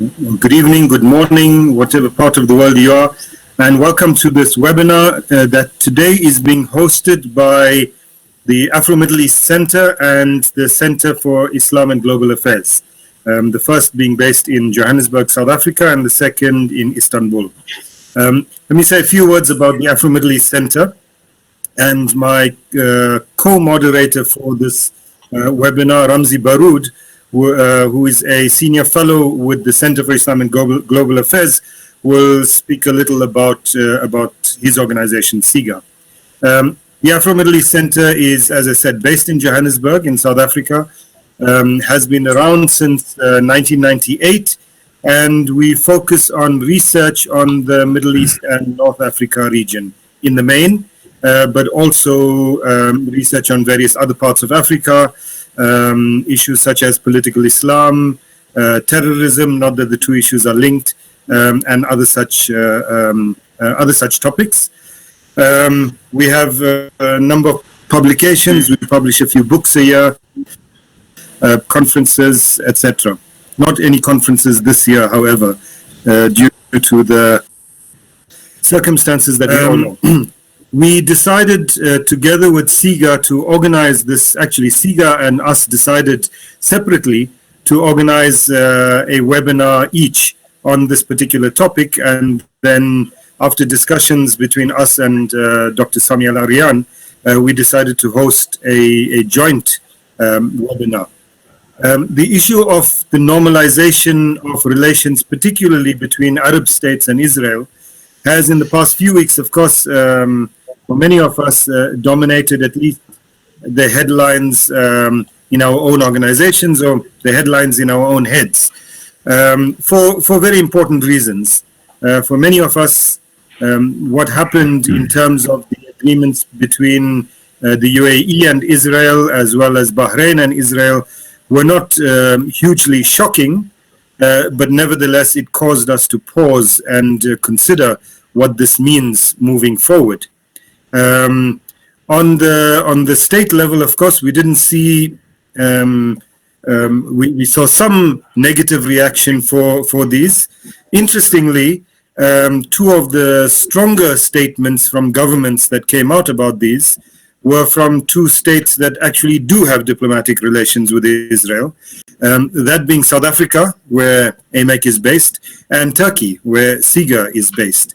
Good evening, good morning, whatever part of the world you are, and welcome to this webinar that today is being hosted by the Afro-Middle East Center and the Center for Islam and Global Affairs. The first being based in Johannesburg, South Africa, and the second in Istanbul. Let me say a few words about the Afro-Middle East Center. And my co-moderator for this webinar, Ramzi Baroud, who is a senior fellow with the Center for Islam and Global Affairs, will speak a little about his organization, CIGA. The Afro-Middle East Center is, as I said, based in Johannesburg in South Africa, has been around since 1998, and we focus on research on the Middle East and North Africa region in the main, but also research on various other parts of Africa, issues such as political Islam, terrorism, not that the two issues are linked, and other such topics. We have a number of publications. We publish a few books a year, conferences, etc. Not any conferences this year, however, due to the circumstances that we all know. We decided together with CIGA to organize this. Actually, CIGA and us decided separately to organize a webinar each on this particular topic. And then after discussions between us and Dr. Sami Al-Arian, we decided to host a joint webinar. The issue of the normalization of relations, particularly between Arab states and Israel, has in the past few weeks, of course, for many of us, dominated at least the headlines in our own organizations or the headlines in our own heads, for very important reasons. For many of us, what happened in terms of the agreements between the UAE and Israel, as well as Bahrain and Israel, were not hugely shocking, but nevertheless, it caused us to pause and consider what this means moving forward. On the state level, of course, we didn't see. We saw some negative reaction for these. Interestingly, two of the stronger statements from governments that came out about these were from two states that actually do have diplomatic relations with Israel, that being South Africa, where AMEC is based, and Turkey, where CIGA is based.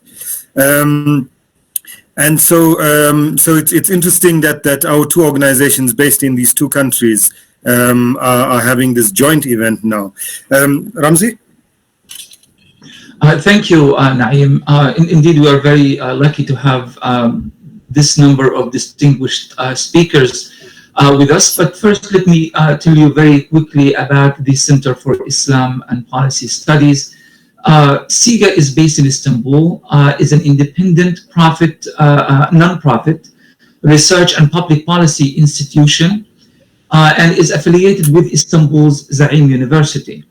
And so it's interesting that our two organizations based in these two countries are having this joint event now. Ramzi? Thank you, Naeem. Indeed, we are very lucky to have this number of distinguished speakers with us. But first, let me tell you very quickly about the Center for Islam and Policy Studies. CIGA is based in Istanbul, is an independent non-profit research and public policy institution, and is affiliated with Istanbul's Zaim University.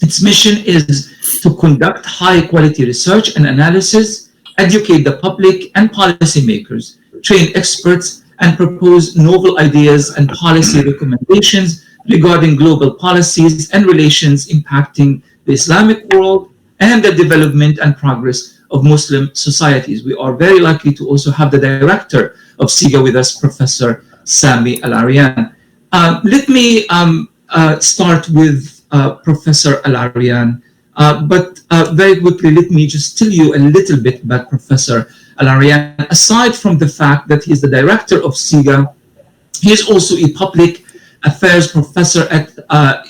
Its mission is to conduct high-quality research and analysis, educate the public and policymakers, train experts, and propose novel ideas and policy recommendations regarding global policies and relations impacting the Islamic world and the development and progress of Muslim societies. We are very lucky to also have the director of CIGA with us, Professor Sami Al-Arian. Let me start with Professor Al-Arian, but very quickly, let me just tell you a little bit about Professor Al-Arian. Aside from the fact that he's the director of CIGA, he is also a public affairs professor at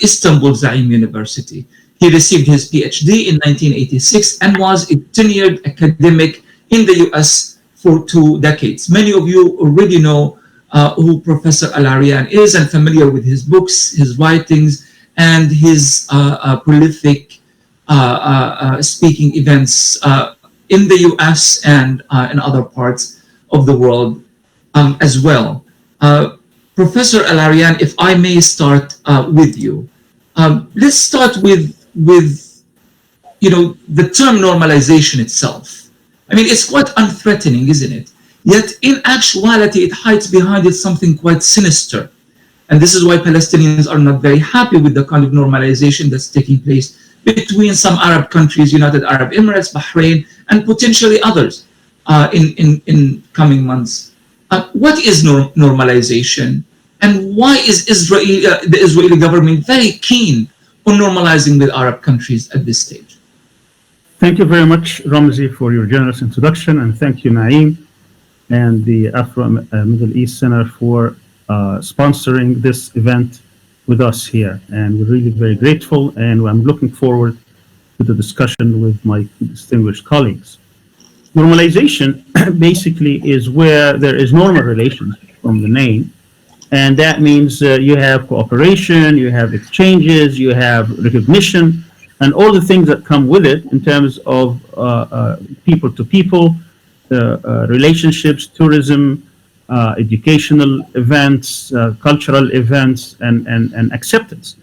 Istanbul Zaim University. He received his PhD in 1986 and was a tenured academic in the US for 2 decades. Many of you already know who Professor Al-Arian is and familiar with his books, his writings, and his prolific speaking events in the US and in other parts of the world as well. Professor Al-Arian, if I may start with you. Let's start with the term normalization itself. I mean, it's quite unthreatening, isn't it? Yet in actuality, it hides behind it something quite sinister. And this is why Palestinians are not very happy with the kind of normalization that's taking place between some Arab countries, United Arab Emirates, Bahrain, and potentially others in coming months. What is normalization, and why is the Israeli government very keen on normalizing with Arab countries at this stage? Thank you very much, Ramzi, for your generous introduction, and thank you, Naeem, and the Afro-Middle East Center for sponsoring this event with us here. And we're really very grateful, and I'm looking forward to the discussion with my distinguished colleagues. Normalization basically is where there is normal relations from the name, and that means you have cooperation, you have exchanges, you have recognition, and all the things that come with it in terms of people to people, relationships, tourism, educational events, cultural events, and acceptance.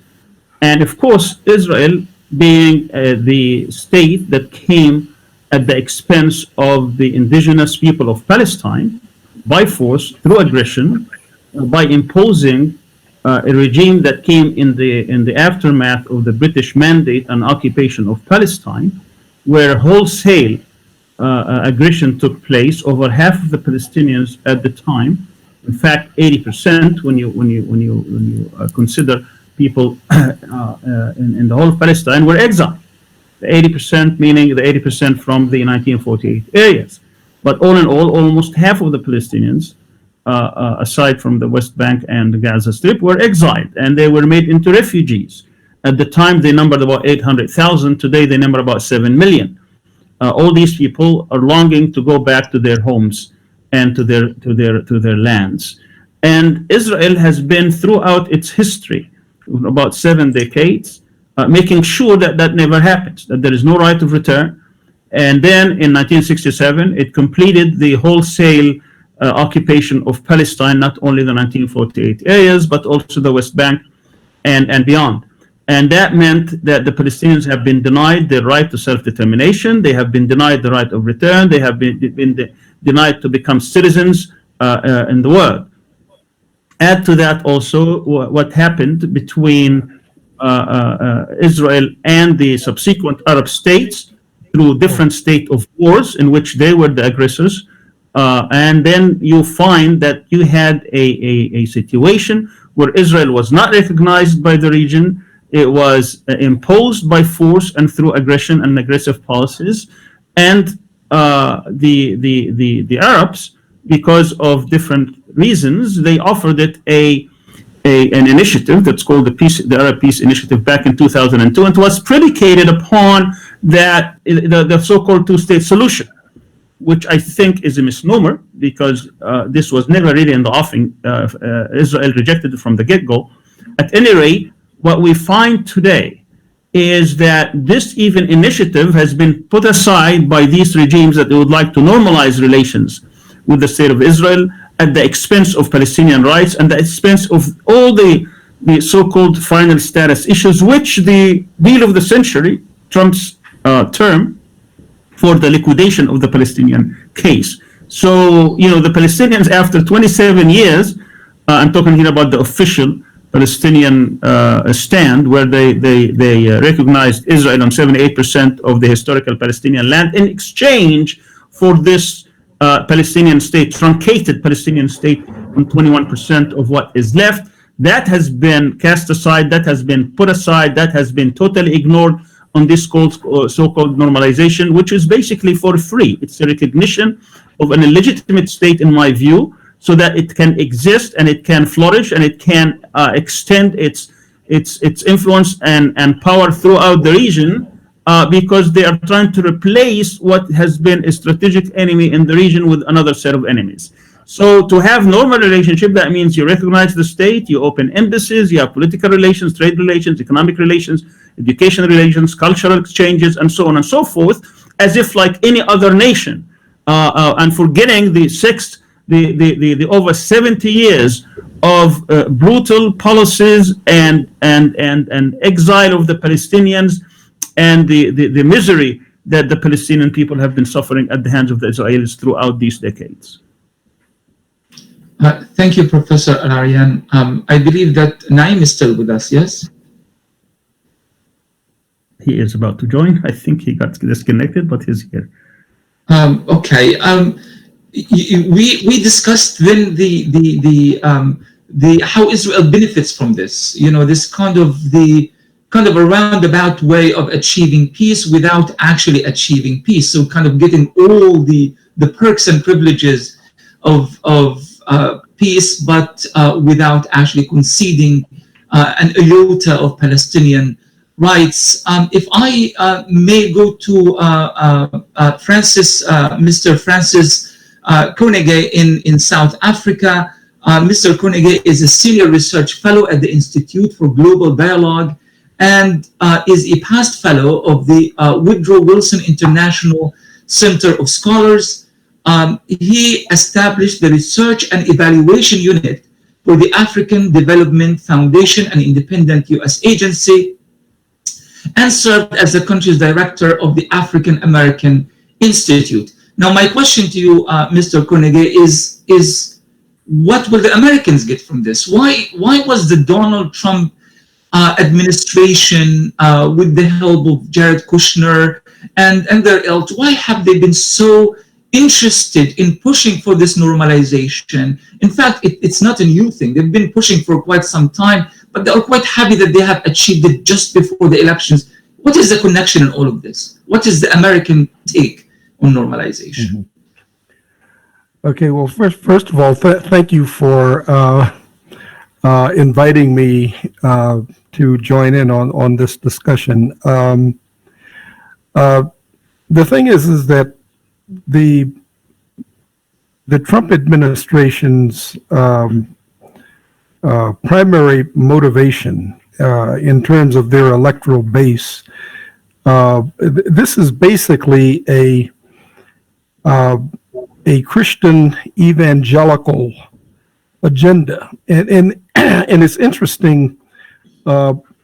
And of course, Israel being the state that came at the expense of the indigenous people of Palestine by force, through aggression, by imposing a regime that came in the aftermath of the British mandate and occupation of Palestine, where wholesale aggression took place over half of the Palestinians at the time. In fact, 80% when you consider people in the whole of Palestine were exiled. The 80% meaning the 80% from the 1948 areas. But all in all, almost half of the Palestinians, aside from the West Bank and the Gaza Strip, were exiled, and they were made into refugees. At the time, they numbered about 800,000. Today, they number about 7 million. All these people are longing to go back to their homes and to their lands. And Israel has been throughout its history, about 7 decades, making sure that that never happens, that there is no right of return. And then in 1967, it completed the wholesale occupation of Palestine, not only the 1948 areas, but also the West Bank and beyond. And that meant that the Palestinians have been denied their right to self-determination. They have been denied the right of return. They have been denied to become citizens in the world. Add to that also what happened between Israel and the subsequent Arab states through different state of wars in which they were the aggressors. And then you find that you had a situation where Israel was not recognized by the region. It was imposed by force and through aggression and aggressive policies. And the Arabs, because of different reasons, they offered it an initiative that's called the Arab Peace Initiative back in 2002, and it was predicated upon that the so-called two-state solution, which I think is a misnomer because this was never really in the offing. Israel rejected it from the get-go. At any rate, what we find today is that this even initiative has been put aside by these regimes that they would like to normalize relations with the state of Israel at the expense of Palestinian rights and the expense of all the so-called final status issues, which the deal of the century, Trump's term, for the liquidation of the Palestinian case. So, the Palestinians, after 27 years, I'm talking here about the official Palestinian stand, where they recognized Israel on 78% of the historical Palestinian land in exchange for this Palestinian state, truncated Palestinian state on 21% of what is left. That has been cast aside, that has been put aside, that has been totally ignored on this so-called normalization, which is basically for free. It's a recognition of an illegitimate state, in my view, so that it can exist and it can flourish and it can extend its influence and power throughout the region, because they are trying to replace what has been a strategic enemy in the region with another set of enemies. So to have normal relationship, that means you recognize the state, you open embassies, you have political relations, trade relations, economic relations, education relations, cultural exchanges, and so on and so forth, as if like any other nation, and forgetting the over 70 years of brutal policies and exile of the Palestinians and the misery that the Palestinian people have been suffering at the hands of the Israelis throughout these decades. Thank you, Professor Al-Arian. I believe that Naeem is still with us, yes? He is about to join. I think he got disconnected, but he's here. Okay. We discussed then the how Israel benefits from this. This kind of a roundabout way of achieving peace without actually achieving peace. So kind of getting all the perks and privileges of peace, but without actually conceding an iota of Palestinian rights. If I may go to Mr. Francis Korengay in South Africa. Mr. Korengay is a senior research fellow at the Institute for Global Dialogue and is a past fellow of the Woodrow Wilson International Center of Scholars. He established the Research and Evaluation Unit for the African Development Foundation, an independent U.S. agency, and served as the country's director of the African American Institute. Now, my question to you, Mr. Korengay, is what will the Americans get from this? Why was the Donald Trump administration, with the help of Jared Kushner and their ilk, why have they been so interested in pushing for this normalization? In fact, it's not a new thing. They've been pushing for quite some time, but they are quite happy that they have achieved it just before the elections. What is the connection in all of this? What is the American take on normalization? Mm-hmm. Okay, well, first of all, thank you for inviting me to join in on this discussion. The thing is that the Trump administration's primary motivation in terms of their electoral base, this is basically a Christian evangelical agenda, and it's interesting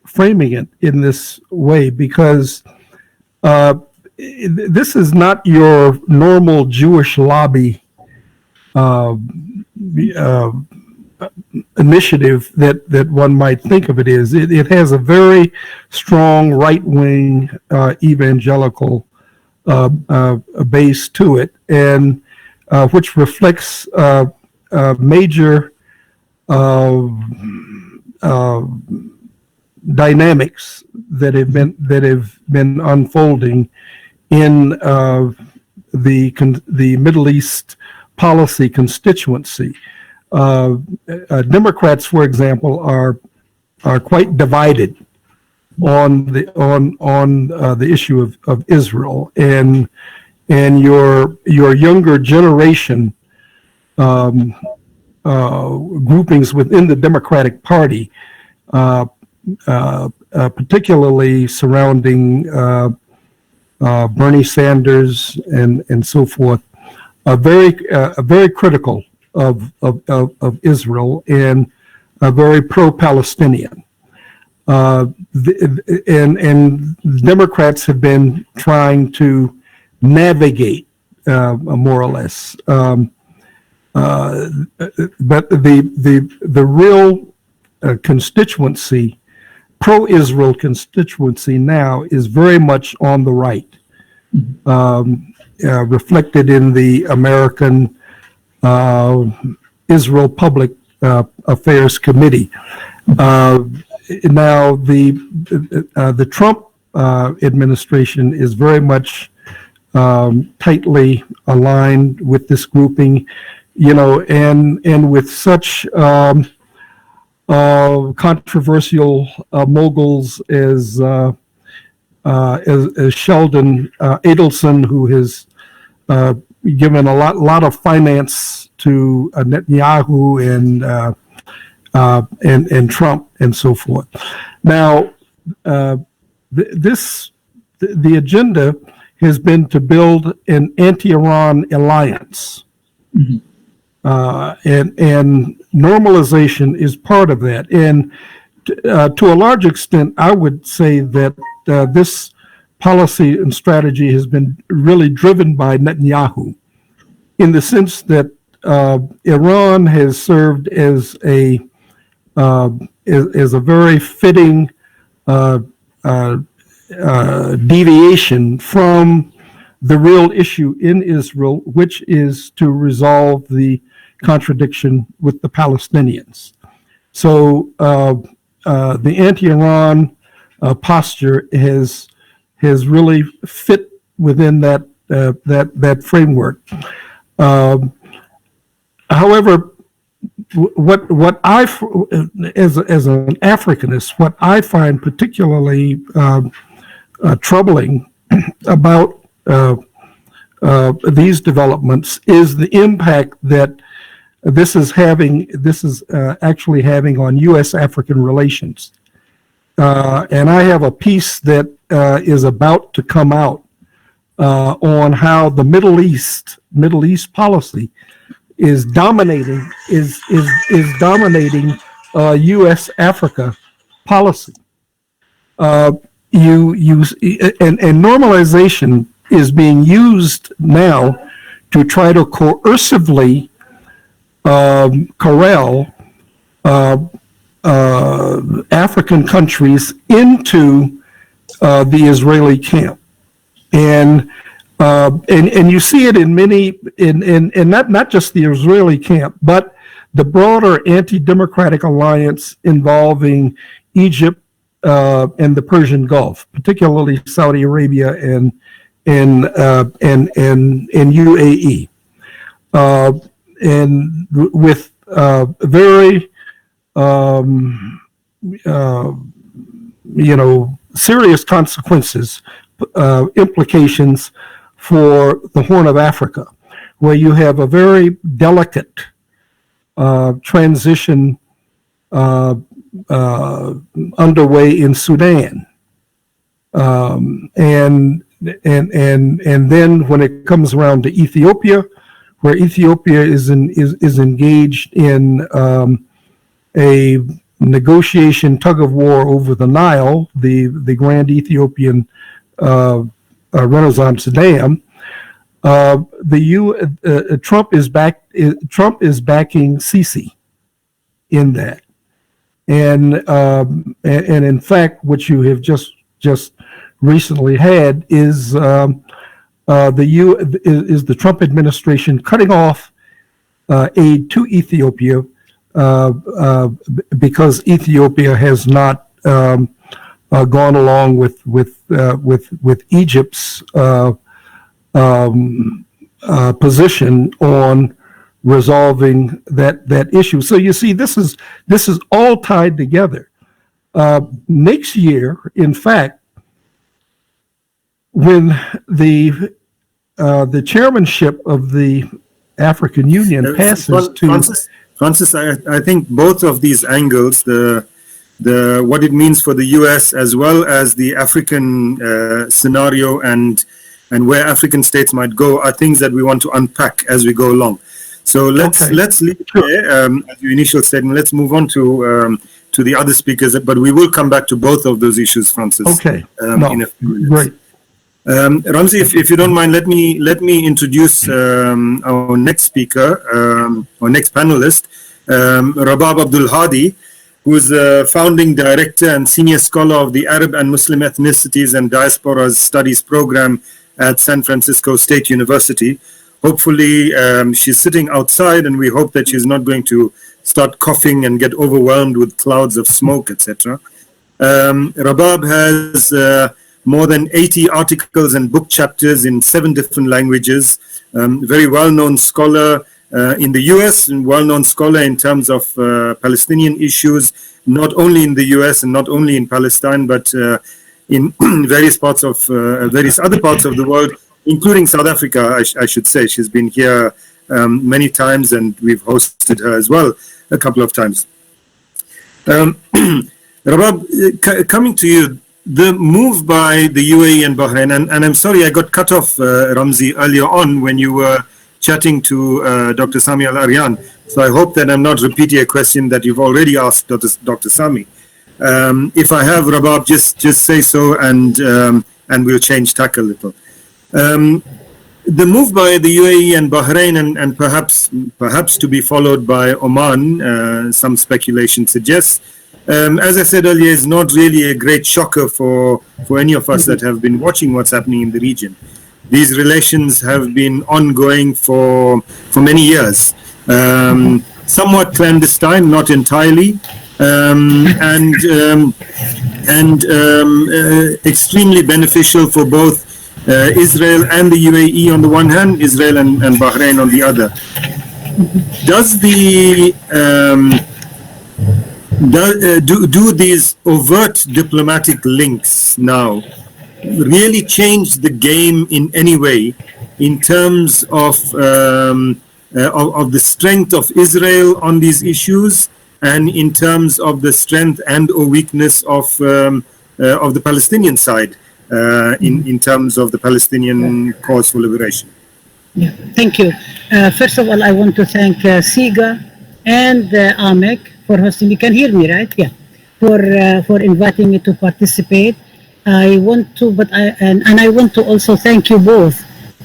framing it in this way because this is not your normal Jewish lobby initiative that one might think of it is. It has a very strong right-wing evangelical base to it, and which reflects major dynamics that have been unfolding in the Middle East policy constituency. Democrats, for example, are quite divided on the issue of Israel, and your younger generation groupings within the Democratic Party, particularly surrounding Bernie Sanders and so forth, are very critical of Israel and very pro-Palestinian. And Democrats have been trying to navigate more or less, but the real constituency, pro-Israel constituency now is very much on the right, reflected in the American Israel Public Affairs Committee. Now, the Trump administration is very much tightly aligned with this grouping, and with such controversial moguls as Sheldon Adelson, who has given a lot of finance to Netanyahu and Trump and so forth. Now, the agenda has been to build an anti-Iran alliance, and normalization is part of that. And to a large extent, I would say that this policy and strategy has been really driven by Netanyahu, in the sense that Iran has served as a very fitting deviation from the real issue in Israel, which is to resolve the contradiction with the Palestinians. So the anti-Iran posture has really fit within that framework. However, what I, as an Africanist, what I find particularly troubling about these developments is the impact that this is actually having on U.S.-African relations. And I have a piece that is about to come out on how the Middle East policy is dominating U.S.-Africa policy. And normalization is being used now to try to coercively corral African countries into the Israeli camp, and you see it in many, in not just the Israeli camp, but the broader anti-democratic alliance involving Egypt and the Persian Gulf, particularly Saudi Arabia and UAE, and with very serious consequences, implications for the Horn of Africa, where you have a very delicate transition underway in Sudan, and then when it comes around to Ethiopia, where Ethiopia is engaged in a negotiation tug of war over the Nile, the Grand Ethiopian Renaissance Dam. Trump is backing Sisi in that, and in fact, what you have just recently had is the Trump administration cutting off aid to Ethiopia because Ethiopia has not gone along with Egypt's position on resolving that issue. So you see, this is all tied together. Next year, in fact, when the chairmanship of the African Union passes Francis, I think both of these angles, the what it means for the U.S. as well as the African scenario and where African states might go, are things that we want to unpack as we go along. So let's leave it there as your initial statement. Let's move on to the other speakers, but we will come back to both of those issues, Francis. Okay. In a few minutes. Great. Ramzi, if you don't mind, let me introduce our next speaker, our next panelist, Rabab Abdulhadi, who is the founding director and senior scholar of the Arab and Muslim Ethnicities and Diasporas Studies program at San Francisco State University. Hopefully, she's sitting outside, and we hope that she's not going to start coughing and get overwhelmed with clouds of smoke, etc. Rabab has more than 80 articles and book chapters in 7 different languages. Very well-known scholar in the US and well-known scholar in terms of Palestinian issues, not only in the US and not only in Palestine, but in various other parts of the world, including South Africa, I should say. She's been here many times, and we've hosted her as well a couple of times. Rabab, coming to you, the move by the UAE and Bahrain, and I'm sorry I got cut off, Ramzi, earlier on when you were chatting to Dr. Sami Al-Arian. So I hope that I'm not repeating a question that you've already asked Dr. Sami. If I have, Rabab, just say so, and we'll change tack a little. The move by the UAE and Bahrain, and perhaps to be followed by Oman, some speculation suggests, as I said earlier, is not really a great shocker for any of us that have been watching what's happening in the region. These relations have been ongoing for many years, somewhat clandestine, not entirely, and extremely beneficial for both Israel and the UAE on the one hand, Israel and Bahrain on the other. Does the do these overt diplomatic links now really change the game in any way in terms of the strength of Israel on these issues, and in terms of the strength and or weakness of the Palestinian side in terms of the Palestinian cause for liberation? Yeah, thank you. First of all, I want to thank CIGA and AMEC for hosting. You can hear me, right? Yeah. For inviting me to participate. I want to, I want to also thank you both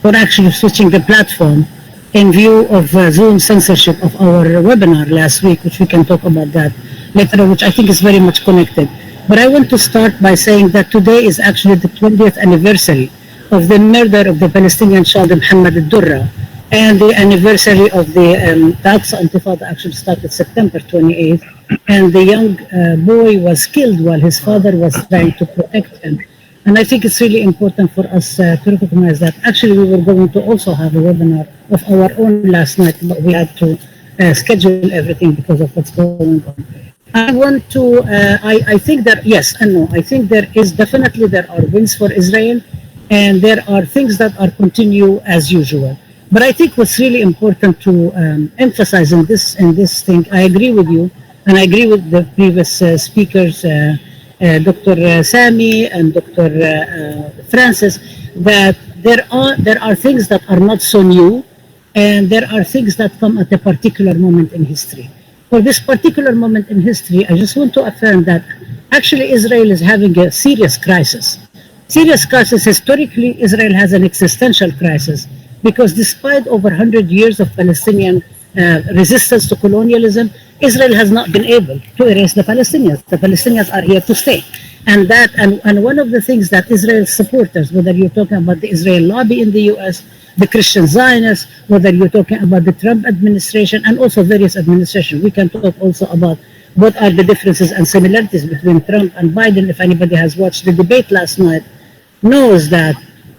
for actually switching the platform in view of Zoom censorship of our webinar last week, which we can talk about that later, which I think is very much connected. But I want to start by saying that today is actually the 20th anniversary of the murder of the Palestinian child Muhammad al-Durra, and the anniversary of the Al-Aqsa Intifada actually started September 28th, and the young boy was killed while his father was trying to protect him. And I think it's really important for us to recognize that. Actually, we were going to also have a webinar of our own last night, but we had to schedule everything because of what's going on. I want to, I think that yes and no. I think there are wins for Israel, and there are things that are continue as usual. But I think what's really important to emphasize in this thing, I agree with you, and I agree with the previous speakers, Dr. Sami and Dr. Francis, that there are things that are not so new, and there are things that come at a particular moment in history. For this particular moment in history, I just want to affirm that actually Israel is having a serious crisis. Serious crisis. Historically, Israel has an existential crisis, because despite over 100 years of Palestinian resistance to colonialism, Israel has not been able to erase the Palestinians. The Palestinians are here to stay. And one of the things that Israel's supporters, whether you're talking about the Israel lobby in the US, the Christian Zionists, whether you're talking about the Trump administration and also various administrations, we can talk also about what are the differences and similarities between Trump and Biden. If anybody has watched the debate last night, knows that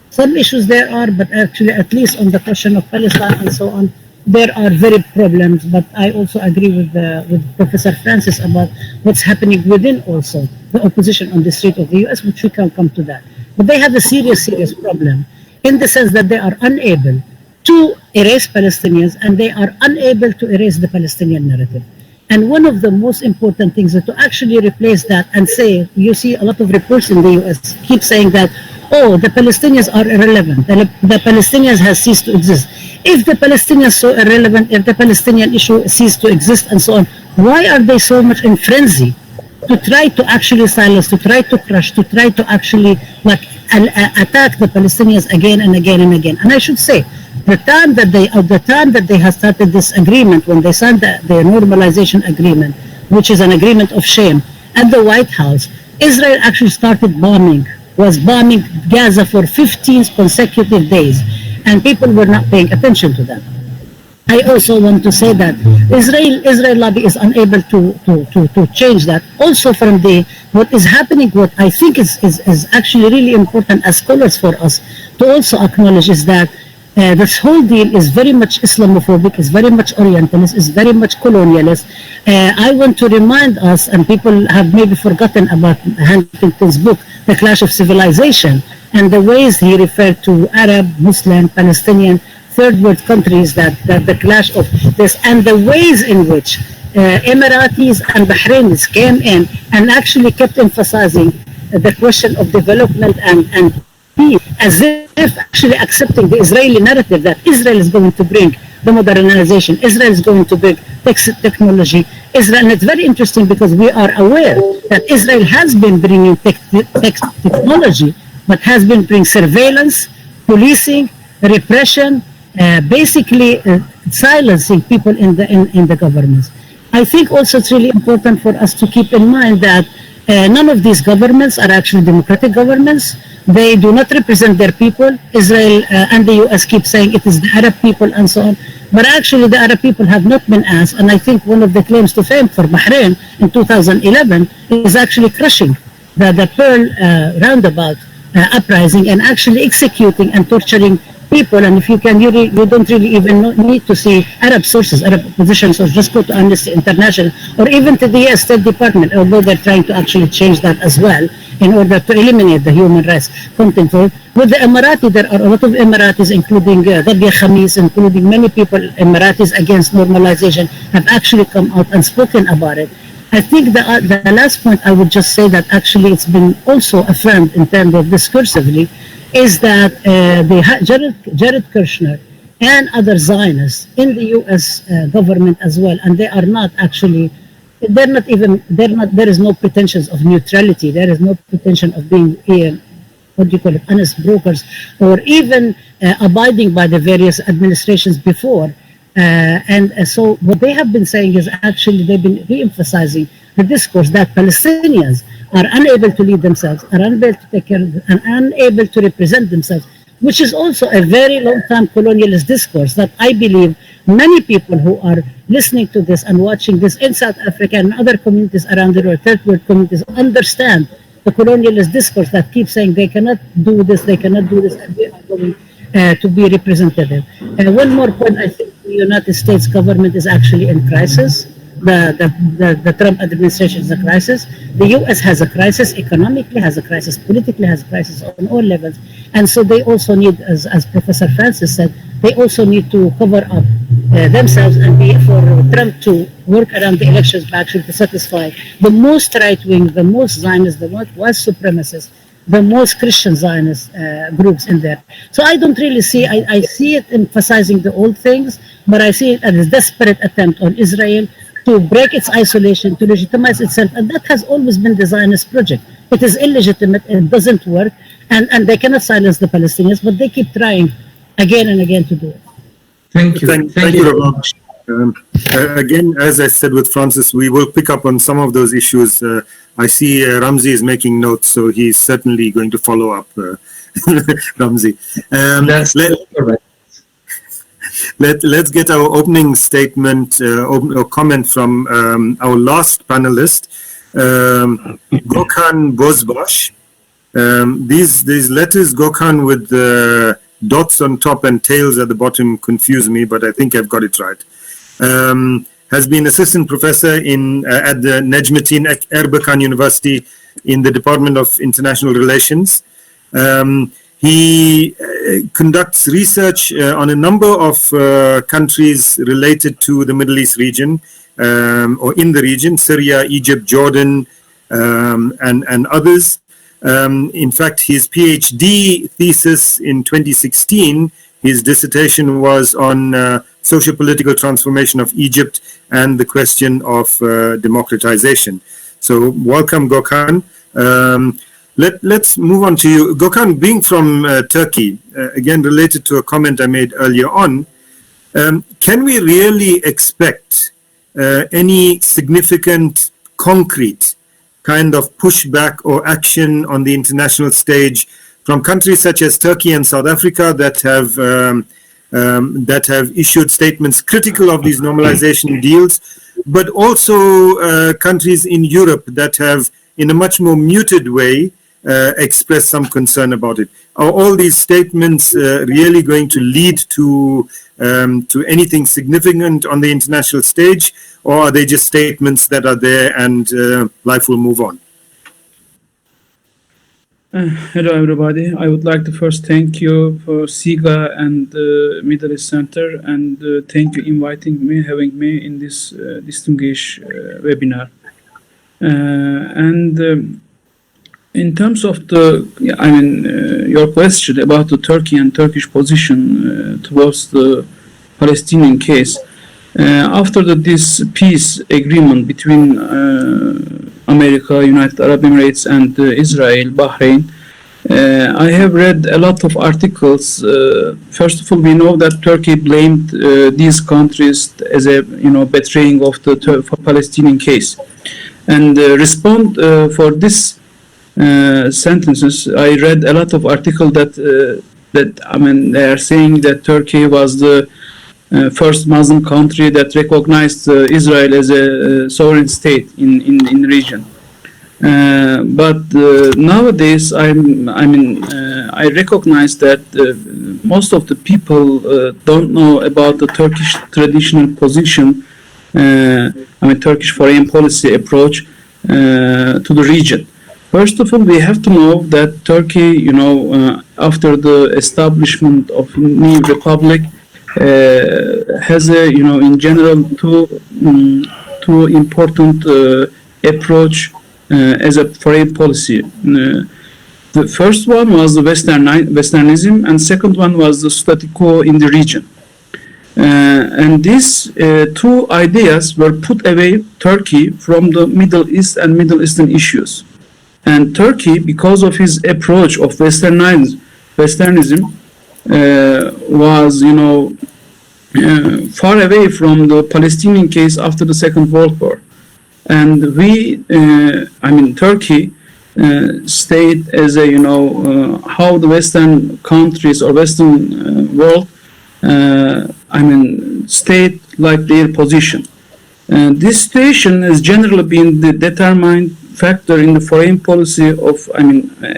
some issues there are, but actually at least on the question of Palestine and so on, there are very problems. But I also agree with Professor Francis about what's happening within also the opposition on the street of the US, which we can come to that. But they have a serious problem in the sense that they are unable to erase Palestinians, and they are unable to erase the Palestinian narrative. And one of the most important things is to actually replace that and say, you see a lot of reports in the US keep saying that, oh, the Palestinians are irrelevant, the Palestinians have ceased to exist. If the Palestinians are so irrelevant, if the Palestinian issue ceased to exist and so on, why are they so much in frenzy to try to actually silence, to try to crush, to try to actually attack the Palestinians again and again and again? And I should say, the time that they have started this agreement, when they signed the normalization agreement, which is an agreement of shame, at the White House, Israel actually was bombing Gaza for 15 consecutive days, and people were not paying attention to that. I also want to say that Israel lobby is unable to change that. Also from what is happening, what I think is actually really important as scholars for us to also acknowledge is that this whole deal is very much Islamophobic, is very much Orientalist, is very much colonialist. I want to remind us, and people have maybe forgotten about Huntington's book, The Clash of Civilization, and the ways he referred to Arab, Muslim, Palestinian, third world countries, that the clash of this, and the ways in which Emiratis and Bahrainis came in and actually kept emphasizing the question of development and peace, as if actually accepting the Israeli narrative that Israel is going to bring the modernization, Israel is going to bring technology, Israel. And it's very interesting because we are aware that Israel has been bringing technology, but has been bringing surveillance, policing, repression, basically silencing people in the governments. I think also it's really important for us to keep in mind that none of these governments are actually democratic governments. They do not represent their people. Israel and the US keep saying it is the Arab people and so on. But actually the Arab people have not been asked. And I think one of the claims to fame for Bahrain in 2011 is actually crushing the Pearl roundabout uprising and actually executing and torturing people. And if you can, you don't really even need to see Arab sources, Arab opposition sources. Just go to Amnesty International or even to the US State Department, although they're trying to actually change that as well in order to eliminate the human rights content. With the Emirati, there are a lot of Emiratis, including Ghadia Khamis, including many people, Emiratis against normalization, have actually come out and spoken about it. I think the last point I would just say that actually it's been also affirmed in terms of discursively is that Jared Kushner and other Zionists in the U.S. government as well, and they are not actually, there is no pretensions of neutrality, there is no pretension of being, honest brokers, or even abiding by the various administrations before. So what they have been saying is actually they've been re-emphasizing the discourse that Palestinians are unable to lead themselves, are unable to take care of them, and unable to represent themselves, which is also a very long-time colonialist discourse that I believe many people who are listening to this and watching this in South Africa and other communities around the world, third world communities, understand the colonialist discourse that keeps saying they cannot do this, and they are going to be representative. One more point, I think the United States government is actually in crisis. The Trump administration is a crisis. The U.S. has a crisis economically, has a crisis politically, has a crisis on all levels. And so they also need, as Professor Francis said, they also need to cover up themselves and be for Trump to work around the elections actually to satisfy the most right-wing, the most Zionist, the most white supremacist, the most Christian Zionist groups in there. So I don't really see, I see it emphasizing the old things, but I see it as a desperate attempt on Israel to break its isolation, to legitimize itself, and that has always been the Zionist project. It is illegitimate, it doesn't work, and they cannot silence the Palestinians, but they keep trying again and again to do it. Thank you. Thank you, Rabab. Again, as I said with Francis, we will pick up on some of those issues. I see Ramzi is making notes, so he's certainly going to follow up, Ramzi. Let's get our opening statement or comment from our last panelist, Gokhan Bozbas. These letters, Gokhan, with the dots on top and tails at the bottom confuse me, but I think I've got it right. Has been assistant professor at the Necmettin Erbakan University in the Department of International Relations. He conducts research on a number of countries related to the Middle East region, or in the region, Syria, Egypt, Jordan, and others. In fact, his PhD thesis in 2016, his dissertation was on socio-political transformation of Egypt and the question of democratization. So welcome, Gokhan. Let's move on to you. Gokhan, being from Turkey, again related to a comment I made earlier on, can we really expect any significant, concrete kind of pushback or action on the international stage from countries such as Turkey and South Africa that have issued statements critical of these normalization deals, but also countries in Europe that have, in a much more muted way, expressed some concern about it? Are all these statements really going to lead to anything significant on the international stage, or are they just statements that are there and life will move on? Hello, everybody. I would like to first thank you for CIGA and the Middle East Center, and thank you inviting me, having me in this distinguished webinar. In terms of your question about the Turkey and Turkish position towards the Palestinian case, after this peace agreement between America, United Arab Emirates, and Israel, Bahrain, I have read a lot of articles. First of all, we know that Turkey blamed these countries as a betraying of the Palestinian case, and respond for this sentences. I read a lot of articles that they are saying that Turkey was the first Muslim country that recognized Israel as a sovereign state in the region. But nowadays, I recognize that most of the people don't know about the Turkish traditional position. Turkish foreign policy approach to the region. First of all, we have to know that Turkey, after the establishment of new republic, has in general two important approach as a foreign policy. The first one was the Westernism, and second one was the status quo in the region. And these two ideas were put away Turkey from the Middle East and Middle Eastern issues. And Turkey, because of his approach of Westernism, was far away from the Palestinian case after the Second World War. And Turkey stayed as a how the Western countries or Western world state like their position. This situation has generally been the determined factor in the foreign policy of,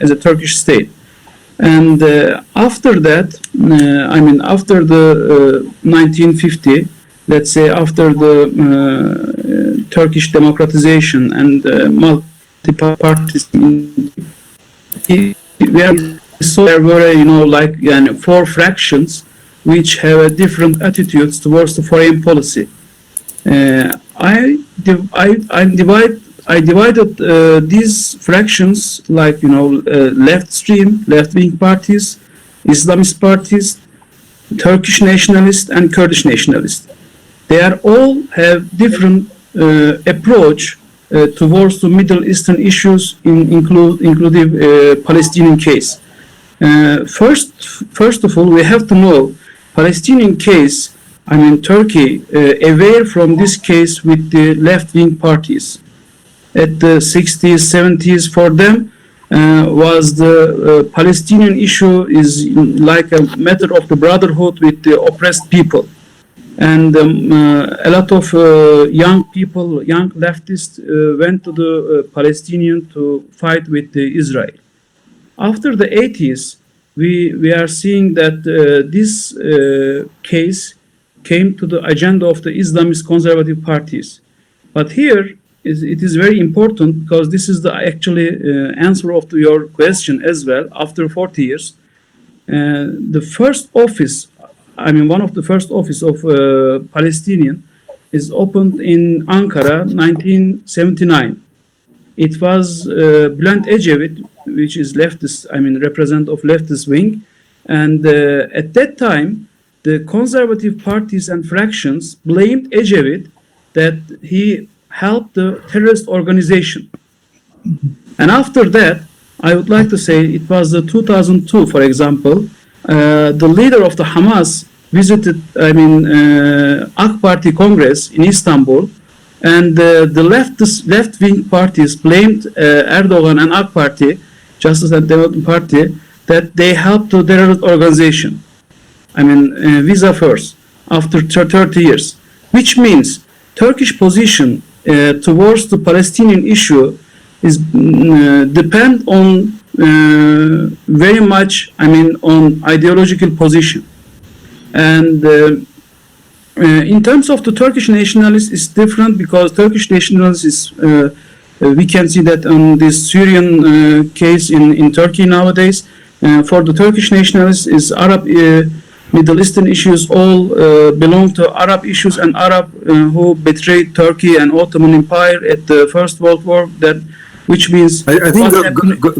as a Turkish state. And after that, after the 1950, let's say after the Turkish democratization and multi-party, there were four fractions which have different attitudes towards the foreign policy. I divided these fractions like left-wing parties, Islamist parties, Turkish nationalists, and Kurdish nationalists. They are all have different approach towards the Middle Eastern issues, including Palestinian case. First of all, we have to know Palestinian case. Turkey aware from this case with the left-wing parties. At the 60s, 70s, for them was the Palestinian issue is like a matter of the brotherhood with the oppressed people. And a lot of young people, young leftists went to the Palestinian to fight with Israel. After the 80s, we are seeing that this case came to the agenda of the Islamist conservative parties. But here, it is very important because this is the actually answer of your question as well. After 40 years, the first office, one of the first office of Palestinian is opened in Ankara, 1979. It was Bülent Ecevit, which is leftist, representative of leftist wing. And at that time, the conservative parties and fractions blamed Ecevit that he helped the terrorist organization. And after that, I would like to say it was the 2002, for example, the leader of the Hamas visited, AK Party Congress in Istanbul, and the left-wing parties blamed Erdogan and AK Party, Justice and Democratic Party, that they helped the terrorist organization. Visa first, after 30 years, which means Turkish position towards the Palestinian issue is depend on very much, on ideological position. And in terms of the Turkish nationalists, it's different because Turkish nationalists is, we can see that on this Syrian case in Turkey nowadays. For the Turkish nationalists is Arab Middle Eastern issues all belong to Arab issues and Arab who betrayed Turkey and Ottoman Empire at the First World War. That, which means I think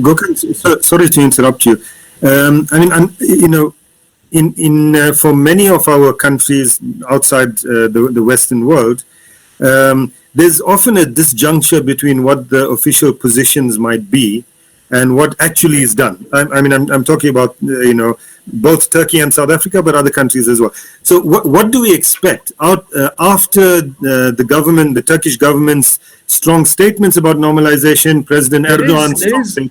Gokhan, sorry to interrupt you. For many of our countries outside the Western world, there's often a disjuncture between what the official positions might be and what actually is done. I'm talking about, both Turkey and South Africa, but other countries as well. So what do we expect after the government, the Turkish government's strong statements about normalization, President Erdogan's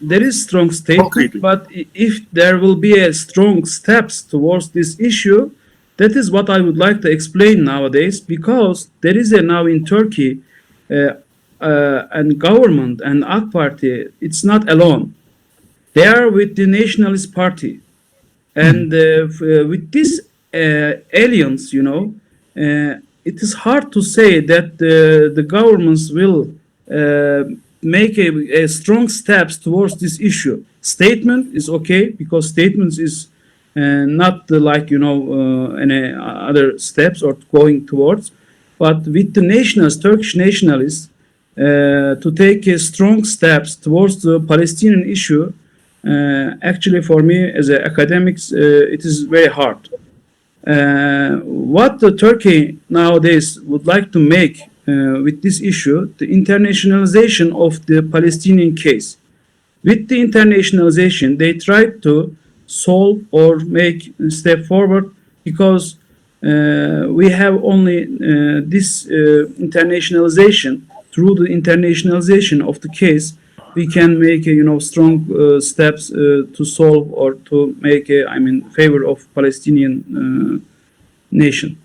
there is strong statement, concretely. But if there will be a strong steps towards this issue, that is what I would like to explain nowadays, because there is now in Turkey and government and AK Party, it's not alone. They are with the Nationalist Party. And with this alliance, it is hard to say that the governments will make a strong steps towards this issue. Statement is okay, because statements is not like, any other steps or going towards. But with the nationalists, Turkish nationalists, to take strong steps towards the Palestinian issue, actually for me as an academics, it is very hard. What the Turkey nowadays would like to make with this issue, the internationalization of the Palestinian case. With the internationalization, they tried to solve or make a step forward, because we have only this internationalization. Through the internationalization of the case, we can make strong steps to solve or to make favor of Palestinian nation.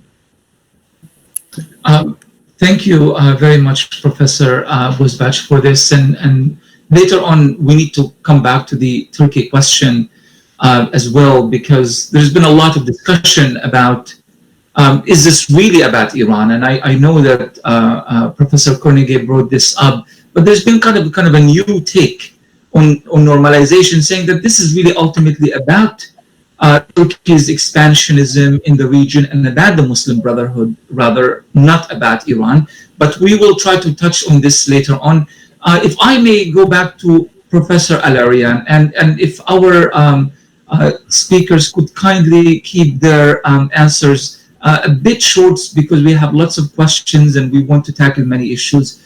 Thank you very much, Professor Bozbas, for this. And later on, we need to come back to the Turkey question as well, because there's been a lot of discussion about is this really about Iran? And I know that Professor Korengay brought this up, but there's been kind of a new take on normalization, saying that this is really ultimately about Turkey's expansionism in the region and about the Muslim Brotherhood, rather not about Iran. But we will try to touch on this later on. If I may go back to Professor Al-Arian, and if our speakers could kindly keep their answers a bit short, because we have lots of questions and we want to tackle many issues.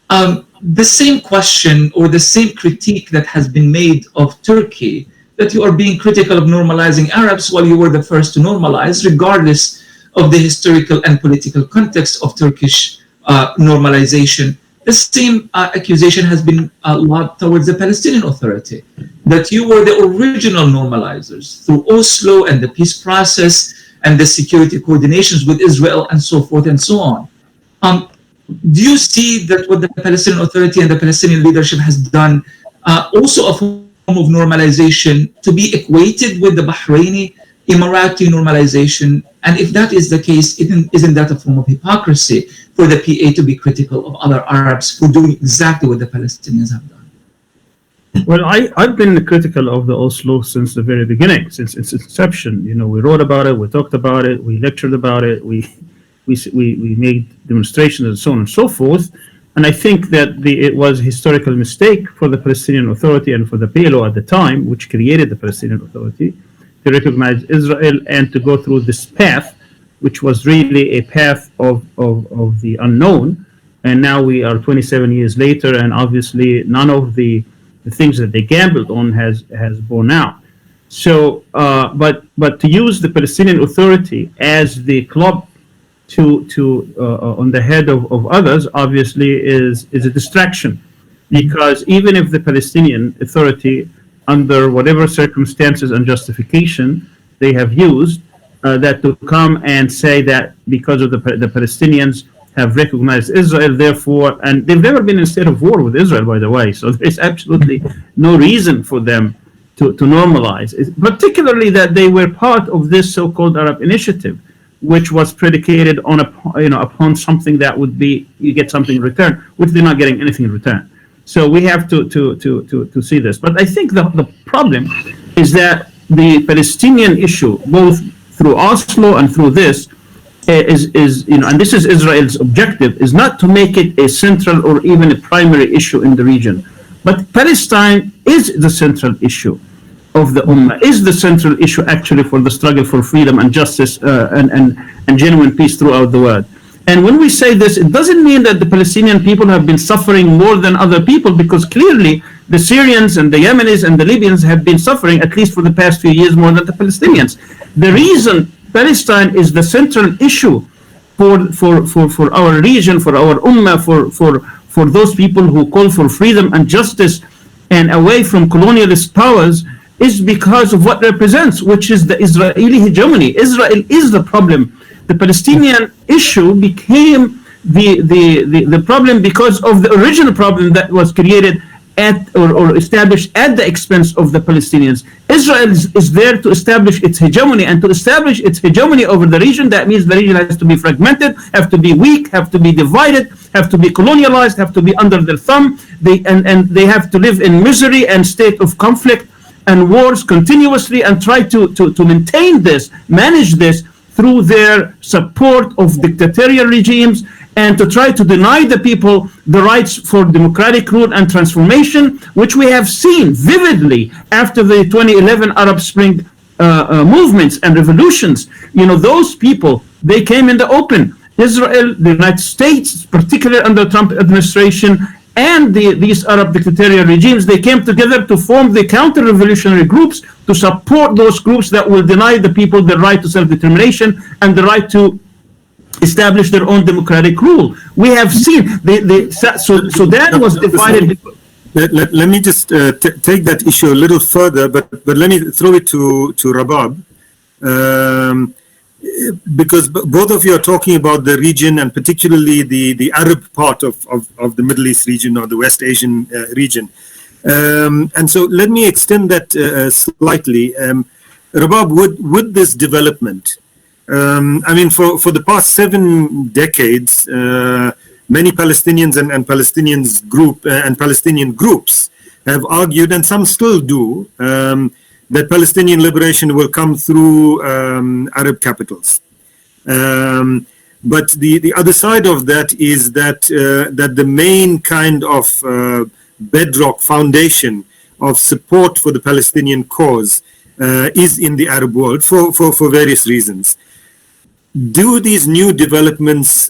The same question or the same critique that has been made of Turkey, that you are being critical of normalizing Arabs while you were the first to normalize, regardless of the historical and political context of Turkish normalization. The same accusation has been lobbed towards the Palestinian Authority, that you were the original normalizers through Oslo and the peace process and the security coordinations with Israel and so forth and so on. Do you see that what the Palestinian Authority and the Palestinian leadership has done also a form of normalization to be equated with the Bahraini, Emirati normalization? And if that is the case, isn't that a form of hypocrisy for the PA to be critical of other Arabs for doing exactly what the Palestinians have done? Well, I've been critical of the Oslo since the very beginning, since its inception. We wrote about it, we talked about it, we lectured about it, we made demonstrations and so on and so forth. And I think that it was a historical mistake for the Palestinian Authority and for the PLO at the time, which created the Palestinian Authority, to recognize Israel and to go through this path, which was really a path of the unknown. And now we are 27 years later, and obviously none of the things that they gambled on has borne out. So, but to use the Palestinian Authority as the club to on the head of others, obviously is a distraction, because even if the Palestinian Authority, under whatever circumstances and justification they have used, that to come and say that because of the Palestinians have recognized Israel, therefore, and they've never been in a state of war with Israel, by the way, so there's absolutely no reason for them to normalize, particularly that they were part of this so-called Arab initiative, which was predicated on upon something that would be you get something in return, which they're not getting anything in return. So we have to see this. But I think the problem is that the Palestinian issue, both through Oslo and through this, is and this is Israel's objective, is not to make it a central or even a primary issue in the region. But Palestine is the central issue of the Ummah, is the central issue actually for the struggle for freedom and justice and genuine peace throughout the world. And when we say this, it doesn't mean that the Palestinian people have been suffering more than other people, because clearly the Syrians and the Yemenis and the Libyans have been suffering, at least for the past few years, more than the Palestinians. The reason Palestine is the central issue for our region, for our ummah, for those people who call for freedom and justice and away from colonialist powers, is because of what it represents, which is the Israeli hegemony. Israel is the problem. The Palestinian issue became the problem because of the original problem that was created at or established at the expense of the Palestinians. Israel is there to establish its hegemony, and to establish its hegemony over the region, that means the region has to be fragmented, have to be weak, have to be divided, have to be colonialized, have to be under their thumb. They have to live in misery and state of conflict and wars continuously, and try to maintain this, manage this through their support of dictatorial regimes, and to try to deny the people the rights for democratic rule and transformation, which we have seen vividly after the 2011 Arab Spring movements and revolutions. You know, those people, they came in the open. Israel, the United States, particularly under Trump administration, and these Arab dictatorial regimes, they came together to form the counter-revolutionary groups to support those groups that will deny the people the right to self-determination and the right to establish their own democratic rule. We have seen, so that was divided. Let me just take that issue a little further, but let me throw it to Rabab. Because both of you are talking about the region, and particularly the Arab part of the Middle East region, or the West Asian region. And so let me extend that slightly. Rabab, would this development, I mean, for the past 7 decades, many Palestinians and Palestinian groups have argued, and some still do, that Palestinian liberation will come through Arab capitals. But the other side of that is that the main kind of bedrock foundation of support for the Palestinian cause is in the Arab world for various reasons. Do these new developments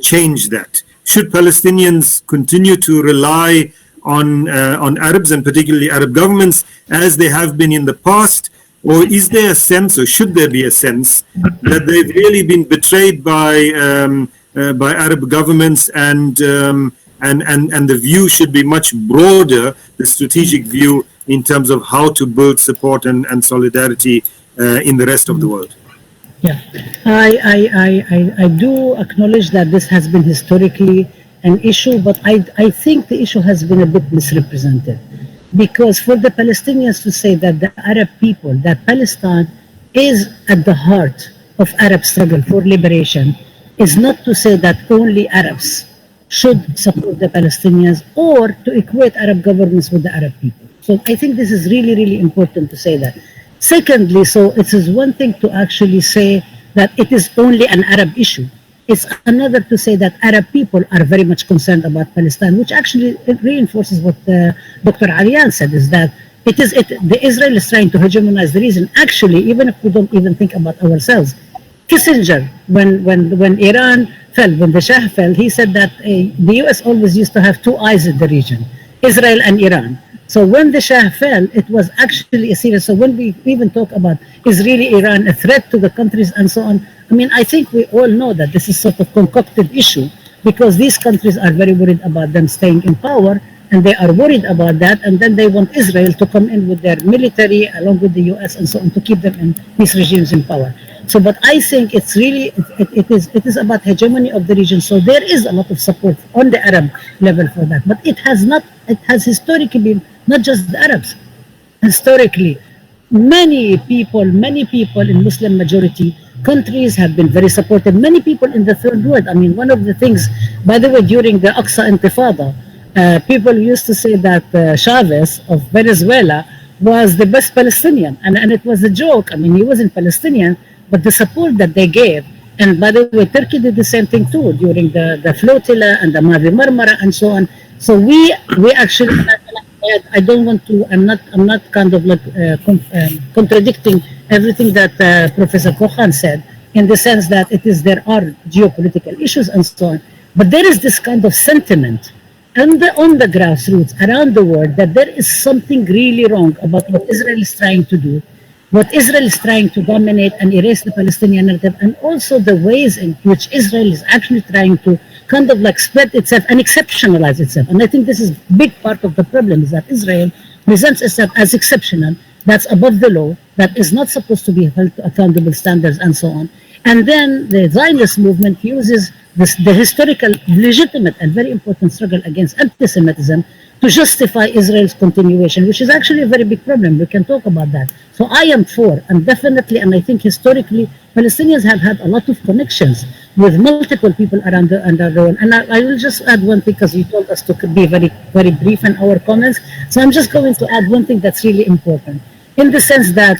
change that? Should Palestinians continue to rely on Arabs, and particularly Arab governments, as they have been in the past, or is there a sense, or should there be a sense, that they've really been betrayed by Arab governments, and the view should be much broader, the strategic view in terms of how to build support and solidarity in the rest of the world? Yeah, I do acknowledge that this has been historically an issue, but I think the issue has been a bit misrepresented, because for the Palestinians to say that the Arab people, that Palestine is at the heart of Arab struggle for liberation, is not to say that only Arabs should support the Palestinians, or to equate Arab governments with the Arab people. So I think this is really, really important to say that. Secondly, so it is one thing to actually say that it is only an Arab issue. It's another to say that Arab people are very much concerned about Palestine, which actually reinforces what Dr. Al-Arian said, is that the Israel is trying to hegemonize the region. Actually, even if we don't even think about ourselves, Kissinger, when Iran fell, when the Shah fell, he said that the US always used to have 2 eyes in the region, Israel and Iran. So when the Shah fell, it was actually a serious. So when we even talk about, is really Iran a threat to the countries and so on, I mean, I think we all know that this is sort of concocted issue, because these countries are very worried about them staying in power, and they are worried about that, and then they want Israel to come in with their military along with the US and so on to keep them in these regimes in power. So, but I think it's really, it is about hegemony of the region. So there is a lot of support on the Arab level for that, but it has historically been not just the Arabs. Historically, many people in Muslim majority countries have been very supportive. Many people in the third world. I mean, one of the things, by the way, during the Aqsa Intifada, people used to say that Chavez of Venezuela was the best Palestinian, and it was a joke. I mean, he wasn't Palestinian, but the support that they gave. And by the way, Turkey did the same thing too during the flotilla and the Mavi Marmara and so on. So we actually, I don't want to, I'm not kind of like contradicting everything that Professor Gokhan said in the sense that there are geopolitical issues and so on. But there is this kind of sentiment on the grassroots around the world that there is something really wrong about what Israel is trying to do, what Israel is trying to dominate and erase the Palestinian narrative, and also the ways in which Israel is actually trying to kind of like spread itself and exceptionalize itself. And I think this is a big part of the problem, is that Israel presents itself as exceptional, that's above the law, that is not supposed to be held to accountable standards and so on. And then the Zionist movement uses the historical, legitimate and very important struggle against anti-Semitism to justify Israel's continuation, which is actually a very big problem. We can talk about that. So I am for, and definitely, and I think historically, Palestinians have had a lot of connections with multiple people around the world. And I will just add one thing, because you told us to be very, very brief in our comments. So I'm just going to add one thing that's really important, in the sense that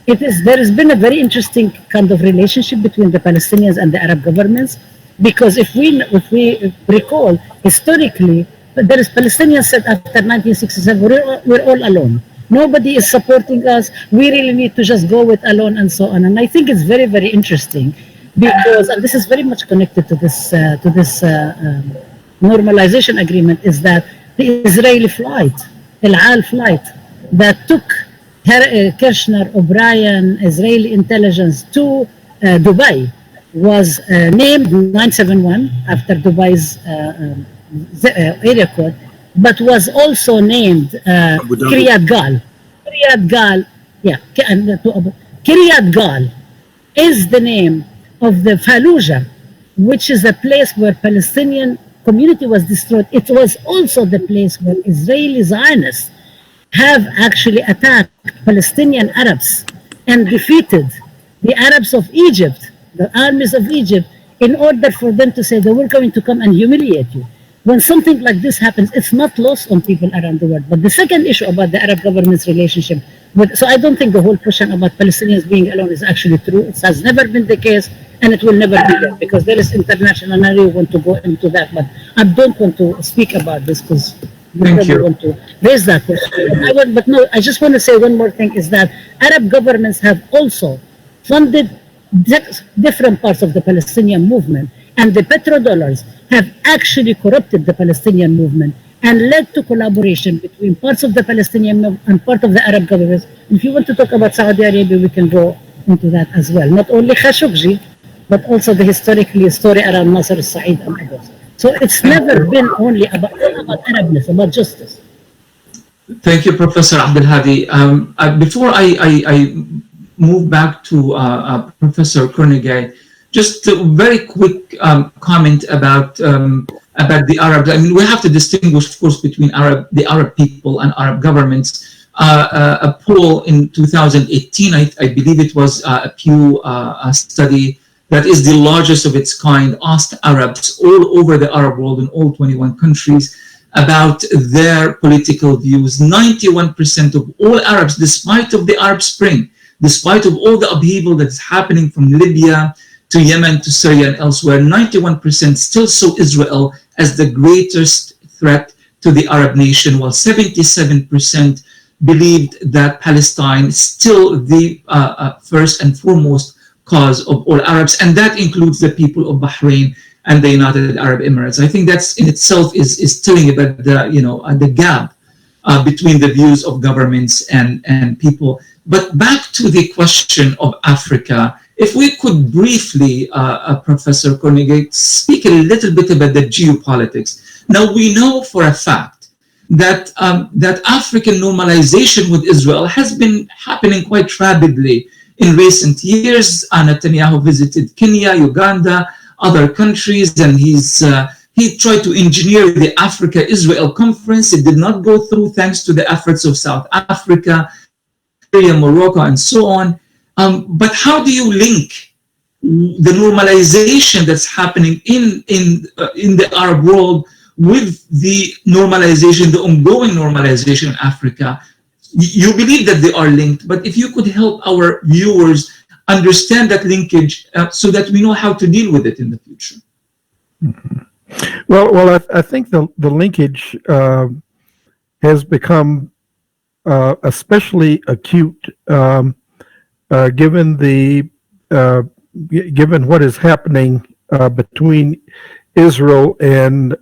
there has been a very interesting kind of relationship between the Palestinians and the Arab governments, because if we recall historically, there is Palestinians said after 1967, we're all alone. Nobody is supporting us. We really need to just go with alone and so on. And I think it's very, very interesting, because, and this is very much connected to this normalization agreement, is that the Israeli flight, Al flight, that took Kirshner, O'Brien, Israeli intelligence to Dubai, was named 971 after Dubai's area code, but was also named Kiryat Gal. Kiryat Gal, yeah, Kiryat Gal is the name of the Fallujah, which is a place where Palestinian community was destroyed. It was also the place where Israeli Zionists have actually attacked Palestinian Arabs and defeated the Arabs of Egypt, the armies of Egypt, in order for them to say that we're going to come and humiliate you. When something like this happens, it's not lost on people around the world. But the second issue about the Arab government's relationship so I don't think the whole question about Palestinians being alone is actually true. It has never been the case, and it will never be there, because there is international, and I really want to go into that, but I don't want to speak about this because I want to raise that question. But no, I just want to say one more thing, is that Arab governments have also funded different parts of the Palestinian movement, and the petrodollars have actually corrupted the Palestinian movement and led to collaboration between parts of the Palestinian and part of the Arab governments. If you want to talk about Saudi Arabia, we can go into that as well. Not only Khashoggi, but also the story around Nasser al-Said and others. So it's never been only about Arabness, about justice. Thank you, Professor Abdulhadi. Before I move back to Professor Korengay, just a very quick comment about the Arabs. I mean, we have to distinguish, of course, between the Arab people and Arab governments. A poll in 2018, I believe it was a Pew study that is the largest of its kind, asked Arabs all over the Arab world in all 21 countries about their political views. 91% of all Arabs, despite of the Arab Spring, despite of all the upheaval that's happening from Libya to Yemen to Syria and elsewhere, 91% still saw Israel as the greatest threat to the Arab nation, while 77% believed that Palestine is still the first and foremost cause of all Arabs, and that includes the people of Bahrain and the United Arab Emirates. I think that's in itself is telling about the gap between the views of governments and people. But back to the question of Africa, if we could briefly, Professor Korengay, speak a little bit about the geopolitics. Now, we know for a fact that African normalization with Israel has been happening quite rapidly in recent years. Netanyahu visited Kenya, Uganda, other countries, and he tried to engineer the Africa-Israel conference. It did not go through, thanks to the efforts of South Africa, Syria, Morocco, and so on. But how do you link the normalization that's happening in the Arab world with the normalization, the ongoing normalization in Africa? You believe that they are linked, but if you could help our viewers understand that linkage so that we know how to deal with it in the future. Mm-hmm. Well, I think the linkage has become especially acute given the given what is happening between Israel and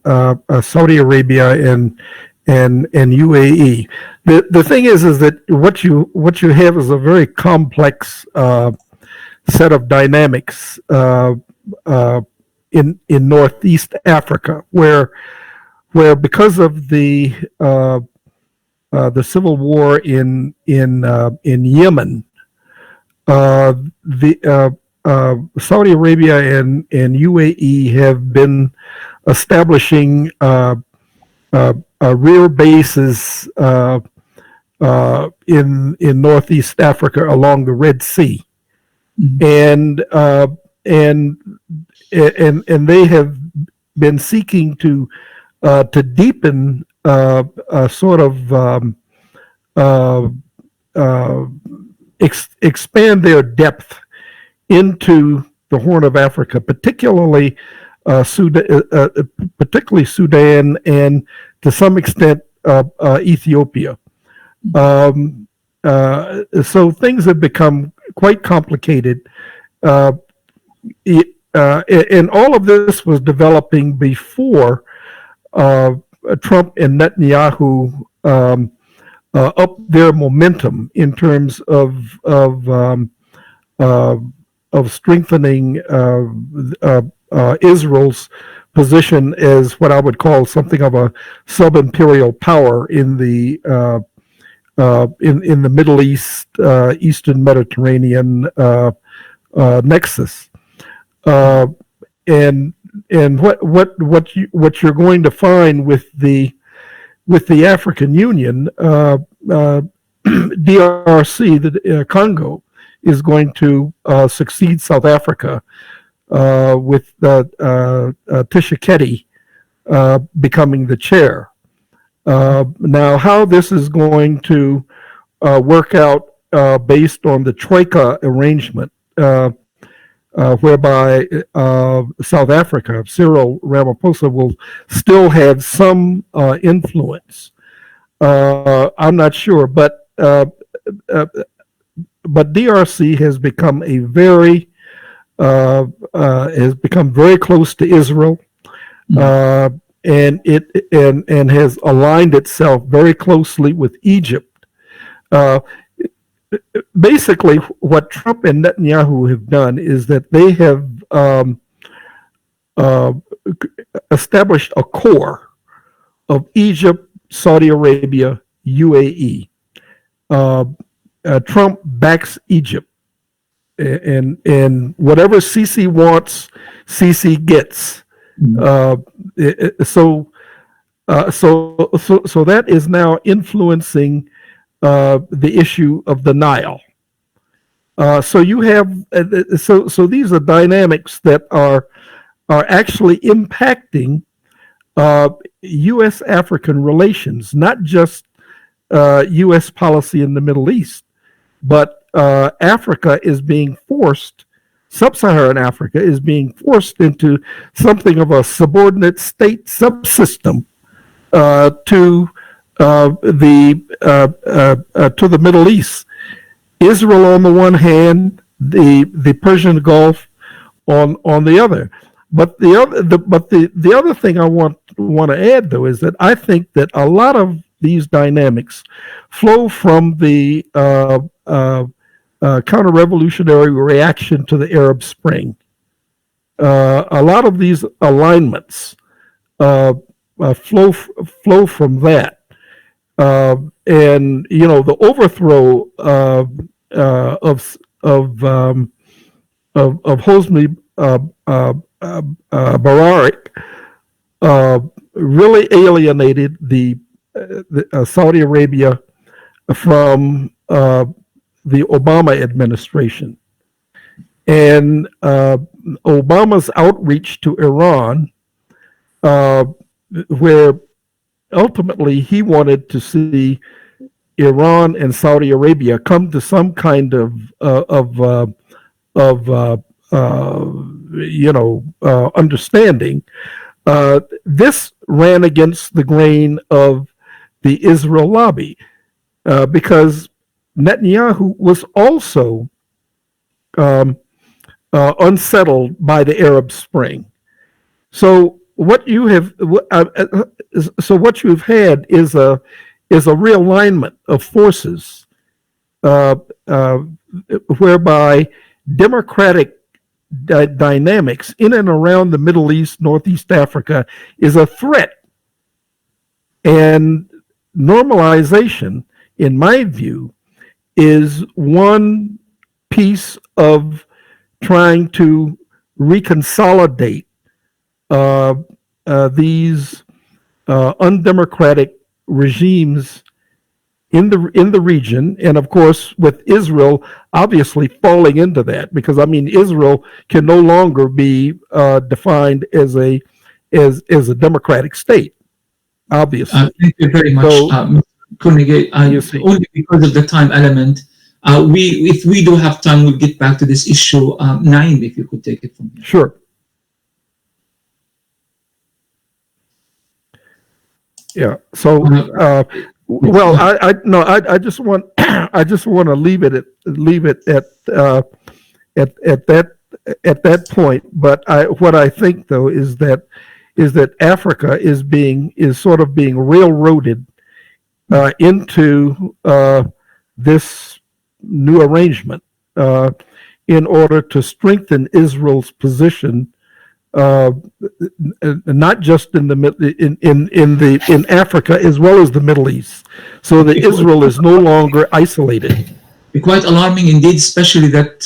Saudi Arabia and UAE. The thing is that what you have is a very complex set of dynamics in Northeast Africa, where because of the civil war in Yemen, the Saudi Arabia and UAE have been establishing rear bases in Northeast Africa along the Red Sea, and they have been seeking to deepen sort of expand their depth into the Horn of Africa, particularly Sudan and to some extent Ethiopia. So things have become quite complicated. And all of this was developing before Trump and Netanyahu upped their momentum in terms of strengthening Israel's position as what I would call something of a sub-imperial power in the Middle East, Eastern Mediterranean nexus. And what you're going to find with the African Union, DRC, the Congo, is going to succeed South Africa with Tshisekedi becoming the chair. Now, how this is going to work out based on the Troika arrangement, whereby South Africa, Cyril Ramaphosa, will still have some influence. I'm not sure, but DRC has become very close to Israel, and has aligned itself very closely with Egypt. Basically, what Trump and Netanyahu have done is that they have established a core of Egypt, Saudi Arabia, UAE. Trump backs Egypt, and whatever Sisi wants, Sisi gets. So that is now influencing the issue of the Nile. So you have so these are dynamics that are actually impacting U.S.-African relations, not just U.S. policy in the Middle East, but Africa is being forced, sub-Saharan Africa is being forced into something of a subordinate state subsystem to the Middle East. Israel on the one hand, the Persian Gulf on the other. But the other thing I want to add, though, is that I think that a lot of these dynamics flow from the counter-revolutionary reaction to the Arab Spring. A lot of these alignments flow from that. And the overthrow of Hosni Mubarak really alienated the Saudi Arabia from the Obama administration, and Obama's outreach to Iran, where ultimately he wanted to see Iran and Saudi Arabia come to some kind of understanding. This ran against the grain of the Israel lobby, because Netanyahu was also unsettled by the Arab Spring. So what you have, what you've had is a realignment of forces, whereby democratic dynamics in and around the Middle East, Northeast Africa is a threat. And normalization, in my view, is one piece of trying to reconsolidate these undemocratic regimes in the region, and of course with Israel obviously falling into that, because I mean Israel can no longer be defined as a democratic state, obviously. Thank you very much, Mr. Korengay. Only because of the time element. If we do have time, we'll get back to this issue. Naim, if you could take it from here. Sure. Yeah. So, well, I just want to leave it at that point. But what I think though is that Africa is sort of being railroaded into this new arrangement in order to strengthen Israel's position, not just in Africa as well as the Middle East, so that Israel is no longer isolated. Quite alarming indeed, especially that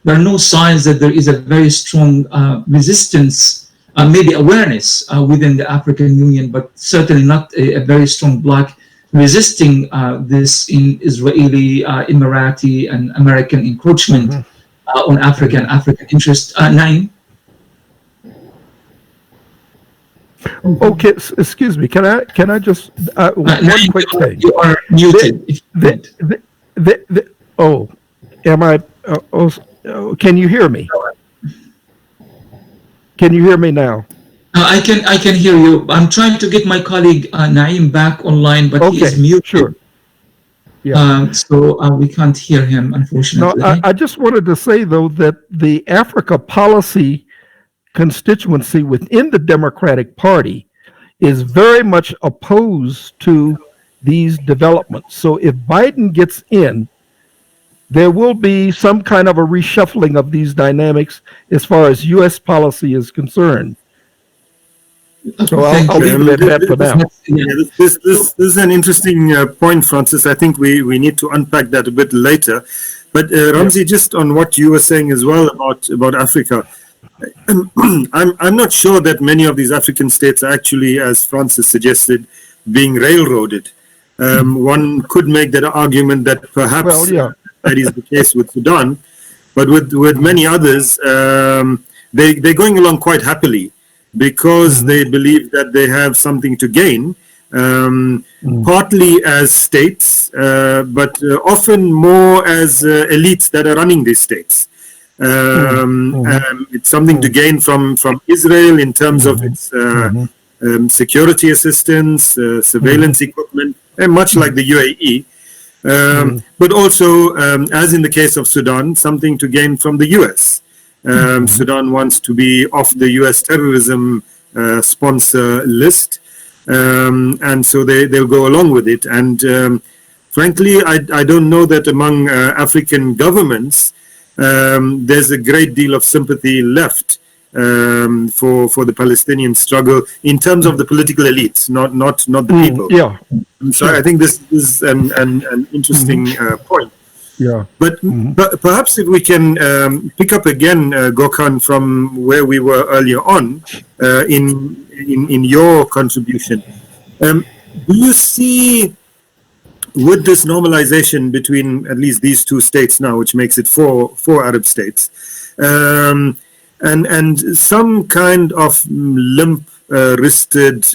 there are no signs that there is a very strong resistance, maybe awareness within the African Union, but certainly not a very strong bloc resisting this in Israeli, Emirati, and American encroachment on Africa and African interest. Naim? Okay, excuse me. Can I just one quick thing? You are muted. Am I? Can you hear me? Can you hear me now? I can hear you. I'm trying to get my colleague Naim back online, but he is muted. Sure. Yeah. So we can't hear him, unfortunately. No, I just wanted to say though that the Africa policy constituency within the Democratic Party is very much opposed to these developments. So if Biden gets in, there will be some kind of a reshuffling of these dynamics as far as U.S. policy is concerned. So I'll leave it at that for now. This is an interesting point, Francis. I think we need to unpack that a bit later. But Ramzi, just on what you were saying as well about Africa, I'm not sure that many of these African states are actually, as Francis suggested, being railroaded. One could make that argument that perhaps that is the case with Sudan, but with many others, they're going along quite happily, because they believe that they have something to gain, partly as states, but often more as elites that are running these states. It's something to gain from Israel in terms of its security assistance, surveillance equipment, and much like the UAE. But also, as in the case of Sudan, something to gain from the US. Sudan wants to be off the US terrorism sponsor list, and so they'll go along with it. And frankly, I don't know that among African governments there's a great deal of sympathy left for the Palestinian struggle in terms of the political elites, not the people. Yeah. So I think this is an interesting point. Yeah. But perhaps if we can pick up again, Gokhan, from where we were earlier on in your contribution. Do you see, with this normalization between at least these two states now, which makes it four Arab states, and some kind of limp-wristed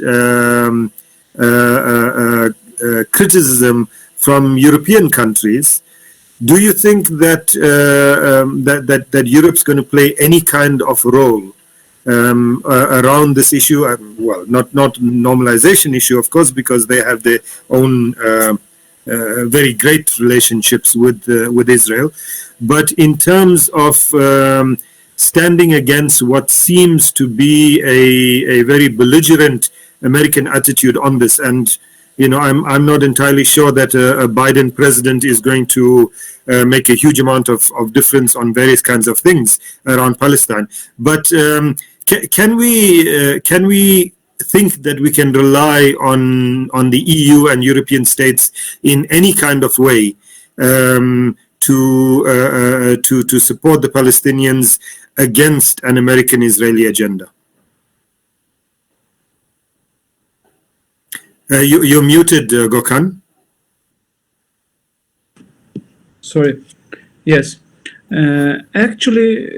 criticism from European countries, do you think that that Europe's going to play any kind of role around this issue? Well, not normalization issue, of course, because they have their own very great relationships with Israel. But in terms of standing against what seems to be a very belligerent American attitude on this. And I'm not entirely sure that a Biden president is going to make a huge amount of difference on various kinds of things around Palestine. But can we think that we can rely on the EU and European states in any kind of way to support the Palestinians against an American-Israeli agenda? You're muted, Gokhan. Sorry. Yes. Actually,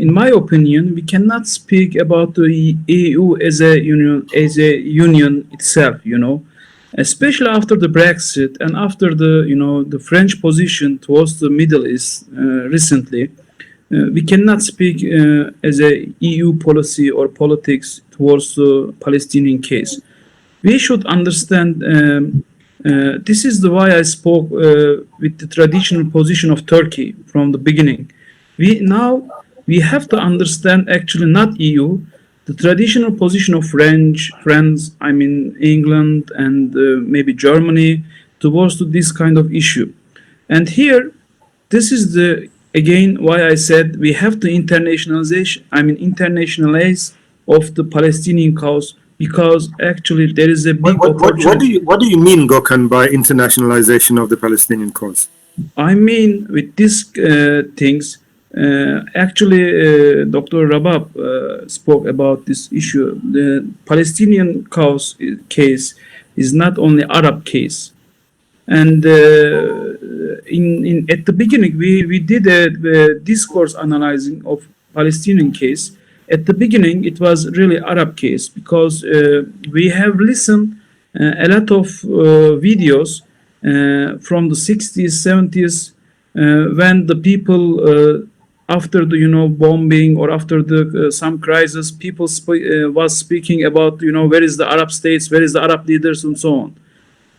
in my opinion, we cannot speak about the EU as a union itself. Especially after the Brexit and after the French position towards the Middle East recently. We cannot speak as a EU policy or politics towards the Palestinian case. We should understand, this is why I spoke with the traditional position of Turkey from the beginning. We have to understand, actually not EU, the traditional position of France, England and maybe Germany towards this kind of issue. And here, this is again why I said we have to internationalize of the Palestinian cause, because actually there is a big opportunity. What do you mean, Gokhan, by internationalization of the Palestinian cause? I mean, with these things, actually, Dr. Rabab spoke about this issue. The Palestinian cause case is not only Arab case. And at the beginning, we did a discourse analyzing of Palestinian case. At the beginning, it was really Arab case, because we have listened a lot of videos from the 60s, 70s, when the people, after the bombing or after the some crisis, people was speaking about where is the Arab states, where is the Arab leaders, and so on.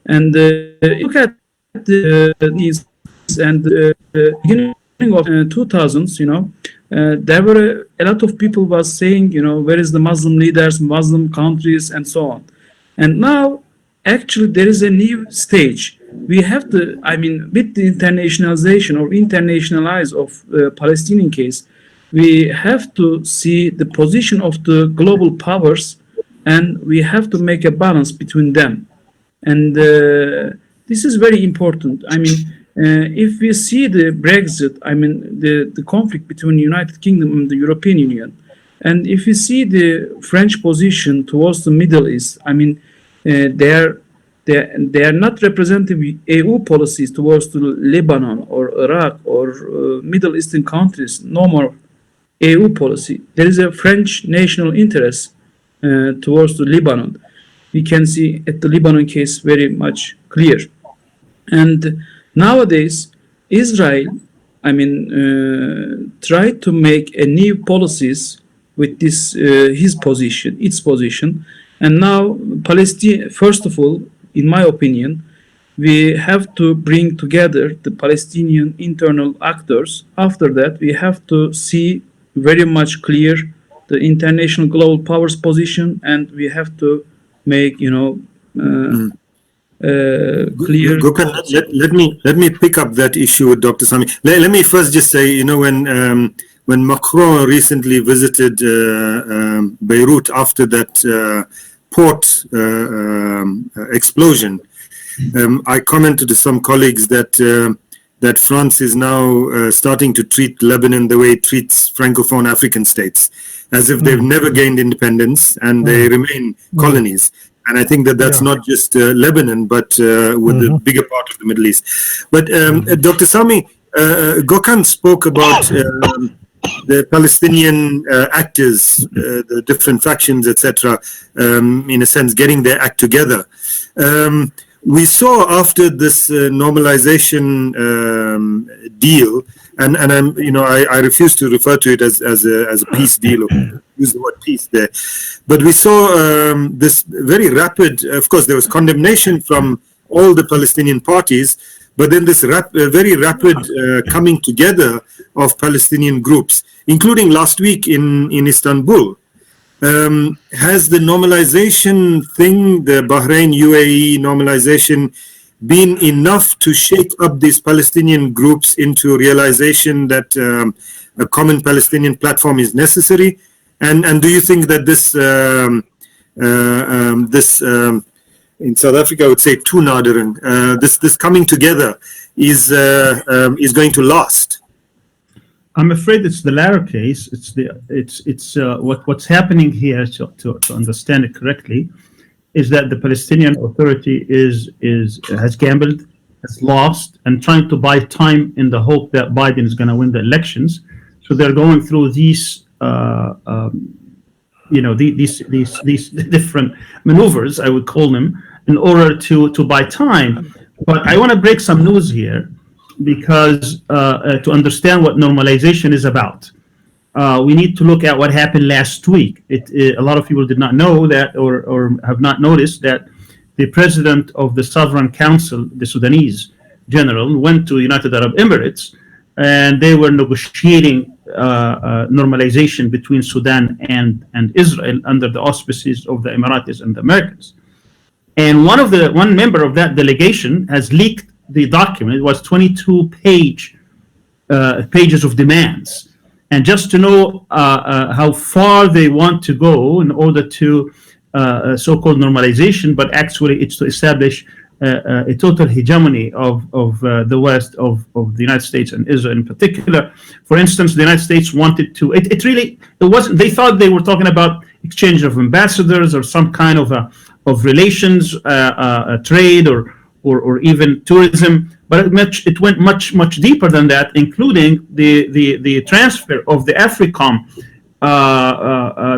And look at these and the beginning of 2000s, there were a lot of people was saying, where is the Muslim leaders, Muslim countries, and so on. And now, actually, there is a new stage. We have to, with the internationalization or internationalize of Palestinian case, we have to see the position of the global powers, and we have to make a balance between them. And this is very important. If we see the Brexit, the conflict between the United Kingdom and the European Union, and if we see the French position towards the Middle East, they are not representing EU policies towards the Lebanon or Iraq or Middle Eastern countries. No more EU policy. There is a French national interest towards the Lebanon. We can see at the Lebanon case very much clear. And nowadays, Israel, tried to make a new policies with this its position, and now Palestine. First of all, in my opinion, we have to bring together the Palestinian internal actors. After that, we have to see very much clear the international global powers position, and we have to make clear. Gokhan, let me pick up that issue with Dr. Sami. Let me first just say, when Macron recently visited Beirut after that port explosion, I commented to some colleagues that France is now starting to treat Lebanon the way it treats Francophone African states, as if they've never gained independence and they remain colonies. And I think that's not just Lebanon, but with the bigger part of the Middle East. But Dr. Sami, Gokhan spoke about the Palestinian actors, the different factions, etc., in a sense, getting their act together. We saw after this normalization deal, and I refuse to refer to it as a peace deal, or use the word peace there, but we saw this very rapid. Of course, there was condemnation from all the Palestinian parties, but then this very rapid coming together of Palestinian groups, including last week in Istanbul. Has the normalization thing, the Bahrain UAE normalization, been enough to shake up these Palestinian groups into realization that a common Palestinian platform is necessary? And do you think that this in South Africa I would say toenadering, this coming together is going to last? I'm afraid it's the latter case. What's happening here, to understand it correctly, is that the Palestinian Authority has gambled, has lost, and trying to buy time in the hope that Biden is going to win the elections. So they're going through these these different maneuvers, I would call them, in order to buy time. But I want to break some news here, because to understand what normalization is about, we need to look at what happened last week. A lot of people did not know that, or have not noticed that the president of the Sovereign Council, the Sudanese general, went to United Arab Emirates, and they were negotiating normalization between Sudan and Israel under the auspices of the Emiratis and the Americans. And one member of that delegation has leaked the document. It was 22 pages of demands. And just to know how far they want to go in order to so-called normalization, but actually it's to establish a total hegemony of the West, of the United States and Israel in particular. For instance, the United States wanted to, it wasn't, they thought they were talking about exchange of ambassadors or some kind of relations, trade, or even tourism, but it went much deeper than that, including the transfer of the AFRICOM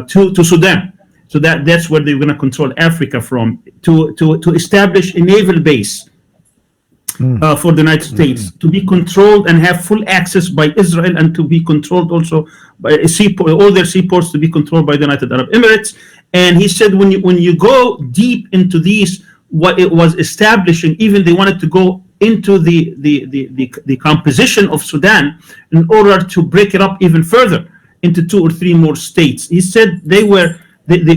to Sudan. So that's where they're going to control Africa from, to establish a naval base for the United States, to be controlled and have full access by Israel, and to be controlled also by all their seaports to be controlled by the United Arab Emirates. And he said, when you go deep into these, what it was establishing, even they wanted to go into the composition of Sudan in order to break it up even further into 2 or 3 more states. He said they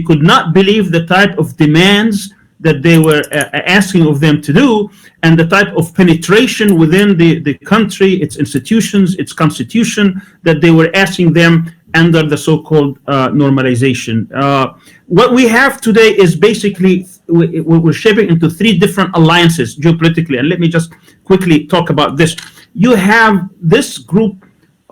could not believe the type of demands that they were asking of them to do, and the type of penetration within the country, its institutions, its constitution, that they were asking them under the so-called normalization. What we have today is basically we're shaping into 3 different alliances geopolitically, and let me just quickly talk about this. You have this group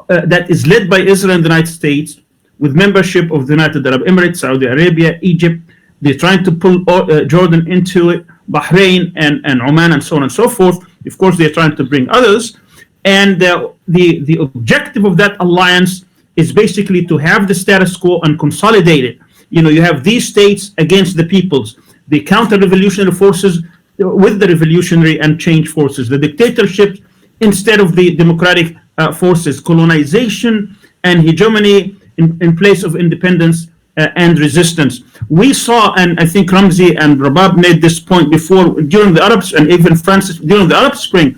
that is led by Israel and the United States, with membership of the United Arab Emirates, Saudi Arabia, Egypt. They're trying to pull Jordan into it, Bahrain and Oman, and so on and so forth. Of course, they're trying to bring others. And the objective of that alliance is basically to have the status quo and consolidate it. You have these states against the peoples, the counter-revolutionary forces with the revolutionary and change forces, the dictatorships instead of the democratic forces, colonization and hegemony in place of independence and resistance. We saw, and I think Ramzi and Rabab made this point before, during the Arabs, and even Francis during the Arab Spring,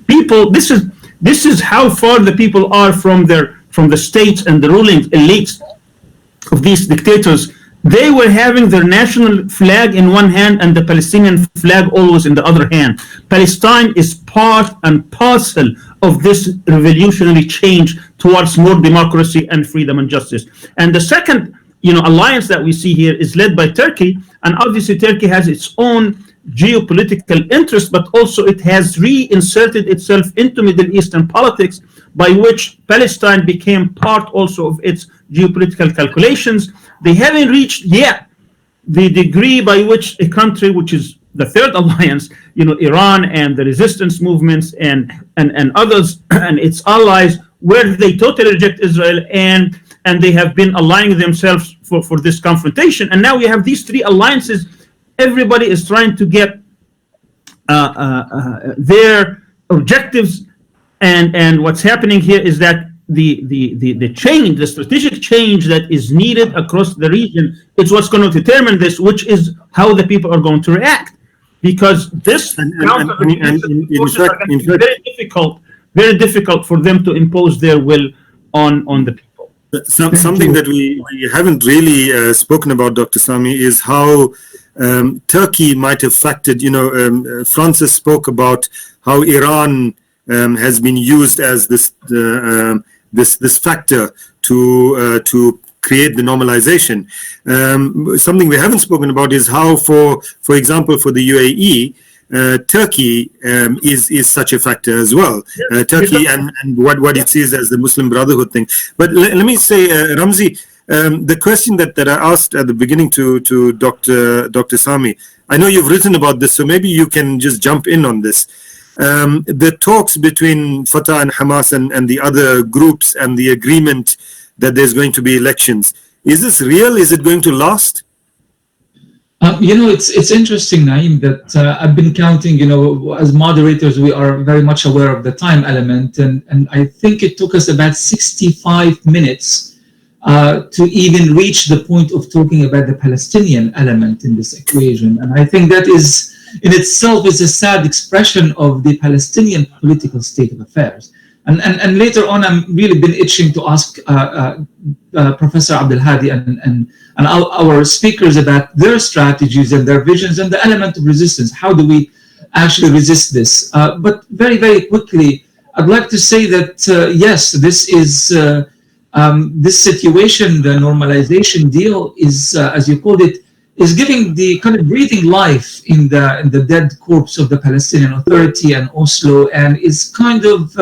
people, this is how far the people are from the states and the ruling elites of these dictators. They were having their national flag in one hand and the Palestinian flag always in the other hand. Palestine is part and parcel of this revolutionary change towards more democracy and freedom and justice. And the second, alliance that we see here is led by Turkey, and obviously Turkey has its own geopolitical interest, but also it has reinserted itself into Middle Eastern politics, by which Palestine became part also of its geopolitical calculations. They haven't reached yet the degree by which a country, which is the third alliance, Iran and the resistance movements and others and its allies, where they totally reject Israel, and they have been aligning themselves for this confrontation. And now we have these 3 alliances. Everybody is trying to get their objectives, and what's happening here is that the change, the strategic change that is needed across the region, is what's going to determine this, which is how the people are going to react. because this And in fact, very difficult for them to impose their will on the people. something that we haven't really spoken about, Dr. Sami, is how Turkey might have factored. Francis spoke about how Iran has been used as this factor to create the normalization. Something we haven't spoken about is how, for example, for the UAE, Turkey is such a factor as well. Turkey and what it sees as the Muslim Brotherhood thing. But let me say, Ramzi, the question that I asked at the beginning to Dr. Sami, I know you've written about this, so maybe you can just jump in on this. The talks between Fatah and Hamas and the other groups and the agreement that there's going to be elections, is this real? Is it going to last? It's interesting, Naeem, that I've been counting, as moderators, we are very much aware of the time element. And I think it took us about 65 minutes to even reach the point of talking about the Palestinian element in this equation. And I think that is, in itself, is a sad expression of the Palestinian political state of affairs. And later on, I'm really been itching to ask Professor Abdulhadi and our speakers about their strategies and their visions and the element of resistance. How do we actually resist this? But very, very quickly, I'd like to say that, yes, this is this situation, the normalization deal is, as you called it, is giving the kind of breathing life in the dead corpse of the Palestinian Authority and Oslo, and is kind of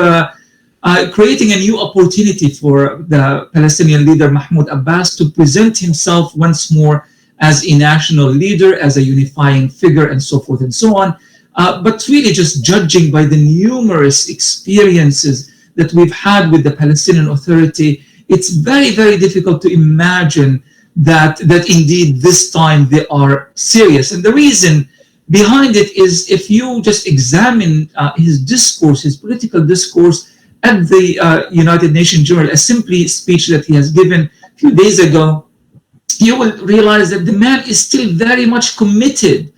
creating a new opportunity for the Palestinian leader Mahmoud Abbas to present himself once more as a national leader, as a unifying figure, and so forth and so on. But really, just judging by the numerous experiences that we've had with the Palestinian Authority, it's very, very difficult to imagine that indeed this time they are serious. And the reason behind it is, if you just examine his discourse, his political discourse at the United Nations General Assembly speech that he has given a few days ago, you will realize that the man is still very much committed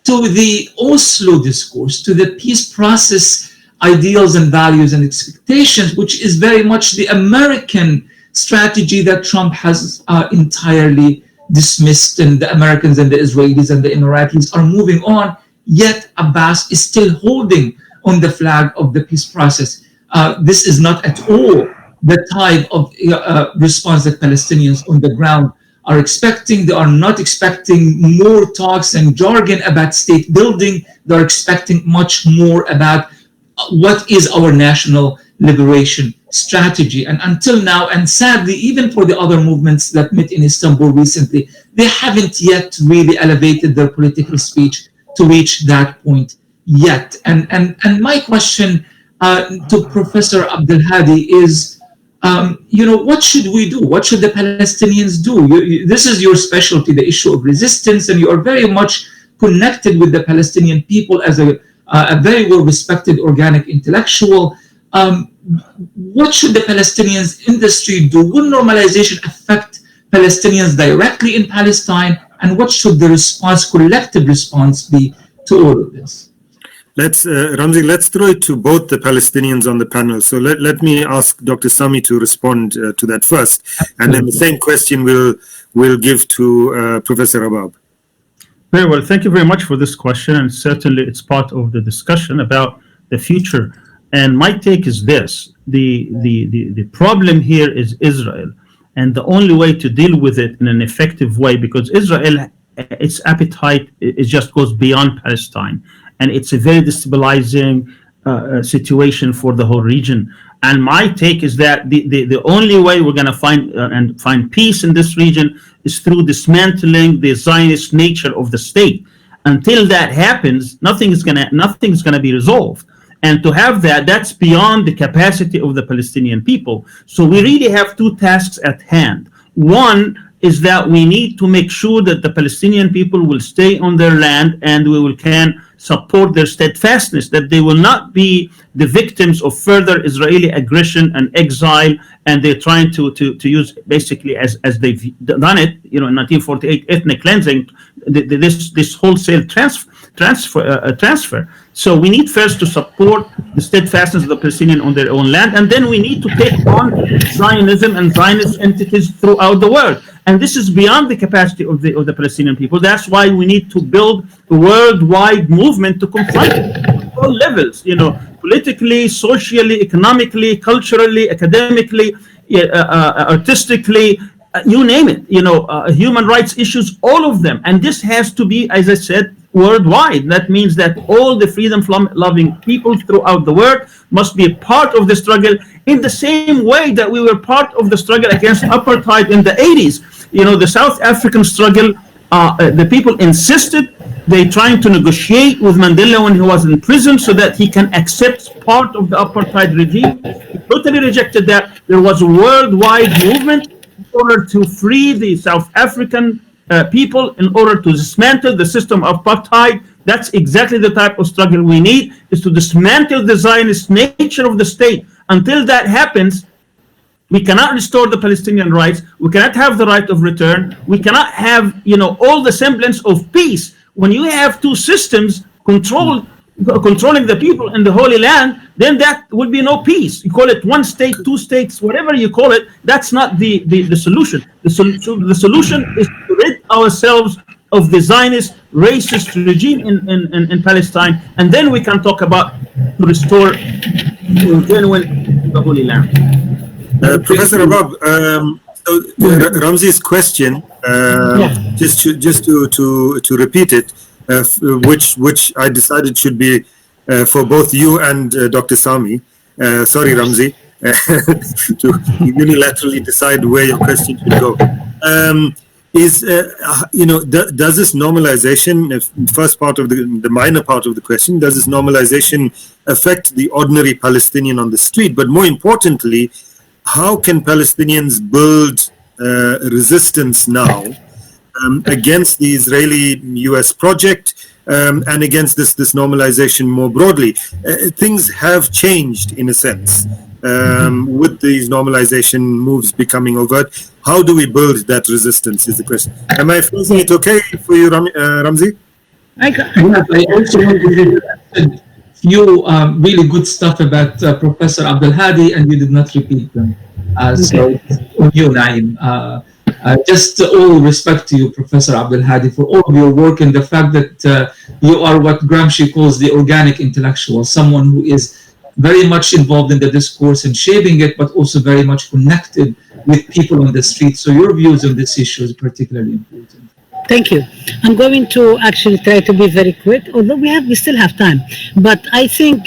to the Oslo discourse, to the peace process ideals and values and expectations, which is very much the American strategy that Trump has entirely dismissed, and the Americans and the Israelis and the Emiratis are moving on, yet Abbas is still holding on the flag of the peace process. This is not at all the type of response that Palestinians on the ground are expecting. They are not expecting more talks and jargon about state building. They're expecting much more about what is our national liberation strategy. And until now, and sadly, even for the other movements that met in Istanbul recently, they haven't yet really elevated their political speech to reach that point yet. And my question to Professor Abdulhadi is, what should we do? What should the Palestinians do? This is your specialty, the issue of resistance, and you are very much connected with the Palestinian people as a very well-respected organic intellectual. What should the Palestinians industry do? Will normalization affect Palestinians directly in Palestine? And what should the response, collective response, be to all of this? Ramzi, let's throw it to both the Palestinians on the panel. So let me ask Dr. Sami to respond to that first. And then the same question we'll give to Professor Rabab. Very well. Thank you very much for this question. And certainly it's part of the discussion about the future. And my take is this: the problem here is Israel, and the only way to deal with it in an effective way, because Israel, its appetite, it just goes beyond Palestine, and it's a very destabilizing situation for the whole region. And my take is that the only way we're going to find peace in this region is through dismantling the Zionist nature of the state. Until that happens, nothing's gonna be resolved. And to have that's beyond the capacity of the Palestinian people. So we really have two tasks at hand. One is that we need to make sure that the Palestinian people will stay on their land, and we can support their steadfastness, that they will not be the victims of further Israeli aggression and exile, and they're trying to use, basically, as they've done it, in 1948, ethnic cleansing, this wholesale transfer. So we need first to support the steadfastness of the Palestinians on their own land, and then we need to take on Zionism and Zionist entities throughout the world. And this is beyond the capacity of the Palestinian people. That's why we need to build a worldwide movement to confront it at all levels, politically, socially, economically, culturally, academically, artistically, you name it, human rights issues, all of them. And this has to be, as I said, worldwide. That means that all the freedom-loving people throughout the world must be a part of the struggle in the same way that we were part of the struggle against apartheid in the 80s. The South African struggle, the people insisted, they trying to negotiate with Mandela when he was in prison so that he can accept part of the apartheid regime. He totally rejected that. There was a worldwide movement in order to free the South African people, in order to dismantle the system of apartheid. That's exactly the type of struggle we need, is to dismantle the Zionist nature of the state. Until that happens, we cannot restore the Palestinian rights. We cannot have the right of return. We cannot have, all the semblance of peace. When you have two systems controlling the people in the Holy Land, then that would be no peace. You call it one state, two states, whatever you call it, that's not the solution. The solution is to rid ourselves of the Zionist racist regime in Palestine, and then we can talk about to restore genuine the Holy Land. Professor Rabab, Ramzi's question, just to repeat it, which I decided should be for both you and Dr. Sami. Sorry, Ramzi, to unilaterally decide where your question should go. Does this normalization, first part of the minor part of the question, does this normalization affect the ordinary Palestinian on the street? But more importantly, how can Palestinians build resistance now against the Israeli-US project and against this normalization more broadly? Things have changed in a sense with these normalization moves becoming overt. How do we build that resistance is the question. Am I phrasing it okay for you, Ramzi? I also want to say few really good stuff about Professor Abdulhadi, and you did not repeat them. So, on you, Naim. Just all respect to you, Professor Abdulhadi, for all of your work and the fact that you are what Gramsci calls the organic intellectual, someone who is very much involved in the discourse and shaping it, but also very much connected with people on the street. So your views on this issue is particularly important. Thank you. I'm going to actually try to be very quick, although we still have time. But I think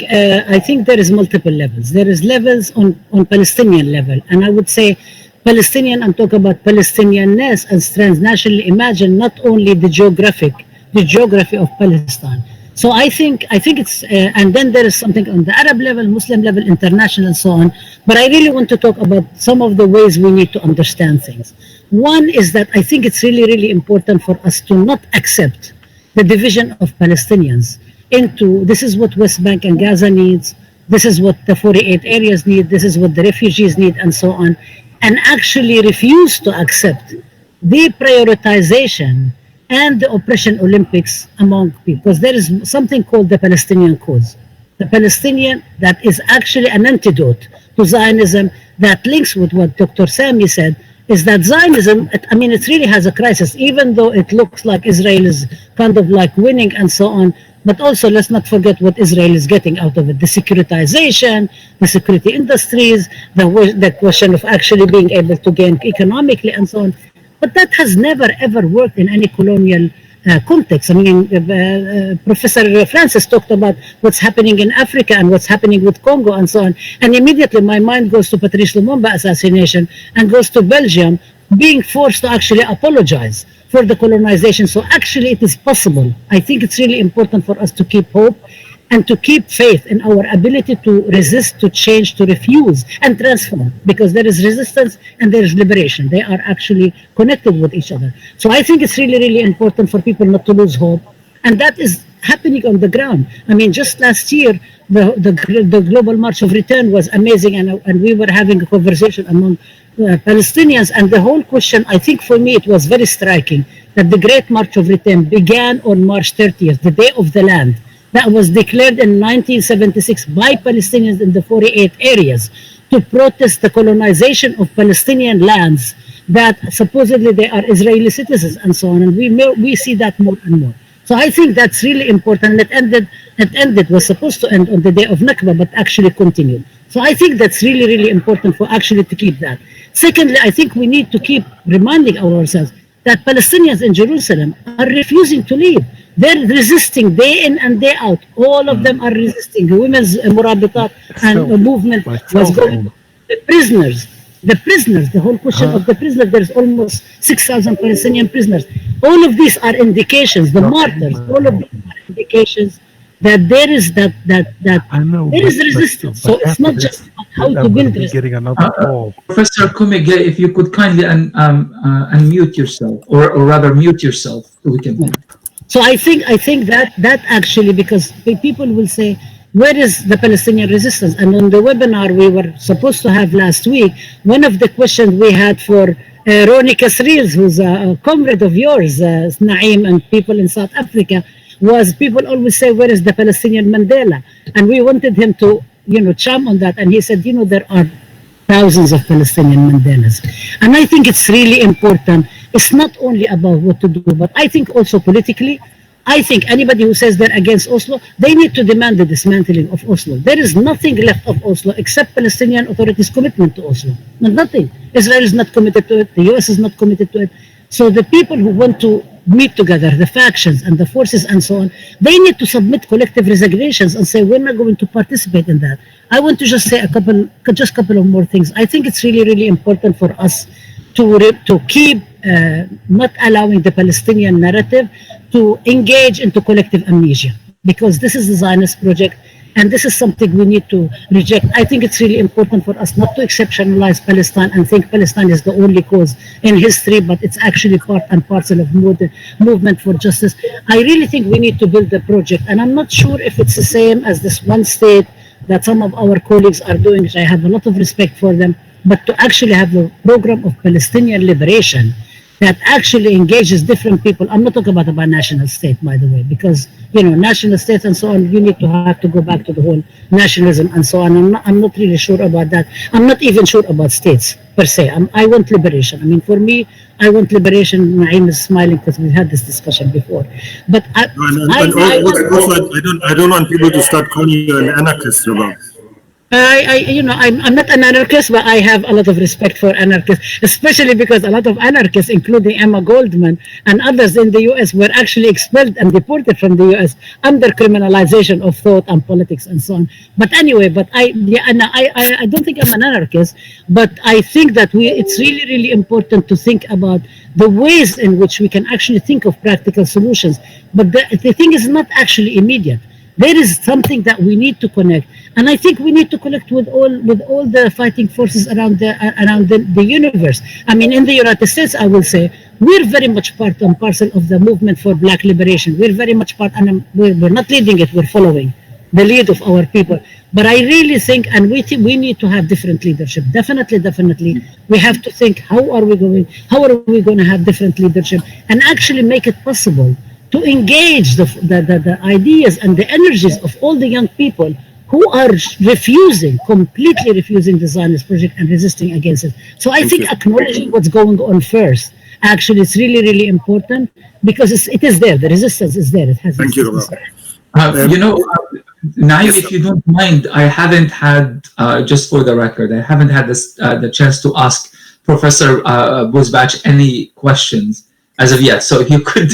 there is multiple levels. There is levels on Palestinian level, and I would say Palestinian. I'm talking about Palestinianness as transnationally imagined, not only the geography of Palestine. So I think it's, and then there is something on the Arab level, Muslim level, international, and so on. But I really want to talk about some of the ways we need to understand things. One is that I think it's really, really important for us to not accept the division of Palestinians into this is what West Bank and Gaza needs, this is what the 48 areas need, this is what the refugees need, and so on, and actually refuse to accept the prioritization and the oppression Olympics among people. Because there is something called the Palestinian cause. The Palestinian, that is actually an antidote to Zionism that links with what Dr. Sami said, is that Zionism, it really has a crisis, even though it looks like Israel is kind of like winning and so on. But also, let's not forget what Israel is getting out of it. The securitization, the security industries, the question of actually being able to gain economically and so on. But that has never, ever worked in any colonial context. Professor Francis talked about what's happening in Africa and what's happening with Congo and so on. And immediately my mind goes to Patrice Lumumba assassination and goes to Belgium being forced to actually apologize for the colonization. So actually it is possible. I think it's really important for us to keep hope and to keep faith in our ability to resist, to change, to refuse, and transform, because there is resistance and there is liberation. They are actually connected with each other. So I think it's really, really important for people not to lose hope, and that is happening on the ground. Just last year, the Global March of Return was amazing, and we were having a conversation among Palestinians, and the whole question, I think for me it was very striking that the Great March of Return began on March 30th, the Day of the Land, that was declared in 1976 by Palestinians in the 48 areas to protest the colonization of Palestinian lands that supposedly they are Israeli citizens and so on. And we see that more and more. So I think that's really important. It was supposed to end on the day of Nakba, but actually continued. So I think that's really, really important for actually to keep that. Secondly, I think we need to keep reminding ourselves that Palestinians in Jerusalem are refusing to leave. They're resisting day in and day out. All of them are resisting. The women's murabitat and the movement was going. The prisoners, the whole question of the prisoners, there's almost 6,000 Palestinian prisoners. All of these are indications, the martyrs, all of these are indications that there is there is resistance. So it's not just how to build resistance. Professor Korengay, if you could kindly unmute yourself, or rather mute yourself, so we can. So I think that actually, because people will say, where is the Palestinian resistance? And on the webinar we were supposed to have last week, one of the questions we had for Ronnie Kasrils, who's a comrade of yours, Naeem, and people in South Africa, was people always say, where is the Palestinian Mandela? And we wanted him to, chime on that. And he said, there are thousands of Palestinian Mandelas. And I think it's really important. It's not only about what to do, but I think also politically, I think anybody who says they're against Oslo, they need to demand the dismantling of Oslo. There is nothing left of Oslo except Palestinian authorities' commitment to Oslo. Nothing. Israel is not committed to it. The US is not committed to it. So the people who want to meet together, the factions and the forces and so on, they need to submit collective resignations and say, we're not going to participate in that. I want to just say a couple of more things. I think it's really, really important for us to keep not allowing the Palestinian narrative to engage into collective amnesia, because this is the Zionist project, and this is something we need to reject. I think it's really important for us not to exceptionalize Palestine and think Palestine is the only cause in history, but it's actually part and parcel of movement for justice. I really think we need to build a project, and I'm not sure if it's the same as this one state that some of our colleagues are doing, which I have a lot of respect for them, but to actually have a program of Palestinian liberation that actually engages different people. I'm not talking about a national state, by the way, because, national states and so on, you need to have to go back to the whole nationalism and so on. I'm not really sure about that. I'm not even sure about states per se. I want liberation. I mean, for me, I want liberation. Naeem is smiling because we had this discussion before. But I don't want people to start calling you an anarchist, Rabab. I'm not an anarchist, but I have a lot of respect for anarchists, especially because a lot of anarchists, including Emma Goldman and others in the US, were actually expelled and deported from the US under criminalization of thought and politics and so on. But anyway, I don't think I'm an anarchist, but I think that it's really, really important to think about the ways in which we can actually think of practical solutions. But the thing is not actually immediate. There is something that we need to connect, and I think we need to connect with all the fighting forces around the universe. I mean, in the United States, I will say we're very much part and parcel of the movement for Black liberation. We're very much part, and we're not leading it. We're following the lead of our people. But I really think, and we need to have different leadership. Definitely, we have to think how are we going to have different leadership and actually make it possible to engage the ideas and the energies of all the young people who are completely refusing the Zionist project and resisting against it. So I think acknowledging what's going on first, actually, it's really, really important, because it is there. The resistance is there. It has. Thank you, Rabab. Naeem, if you don't mind, I haven't had, just for the record, I haven't had the chance to ask Professor Bozbas any questions as of yet, so if you could.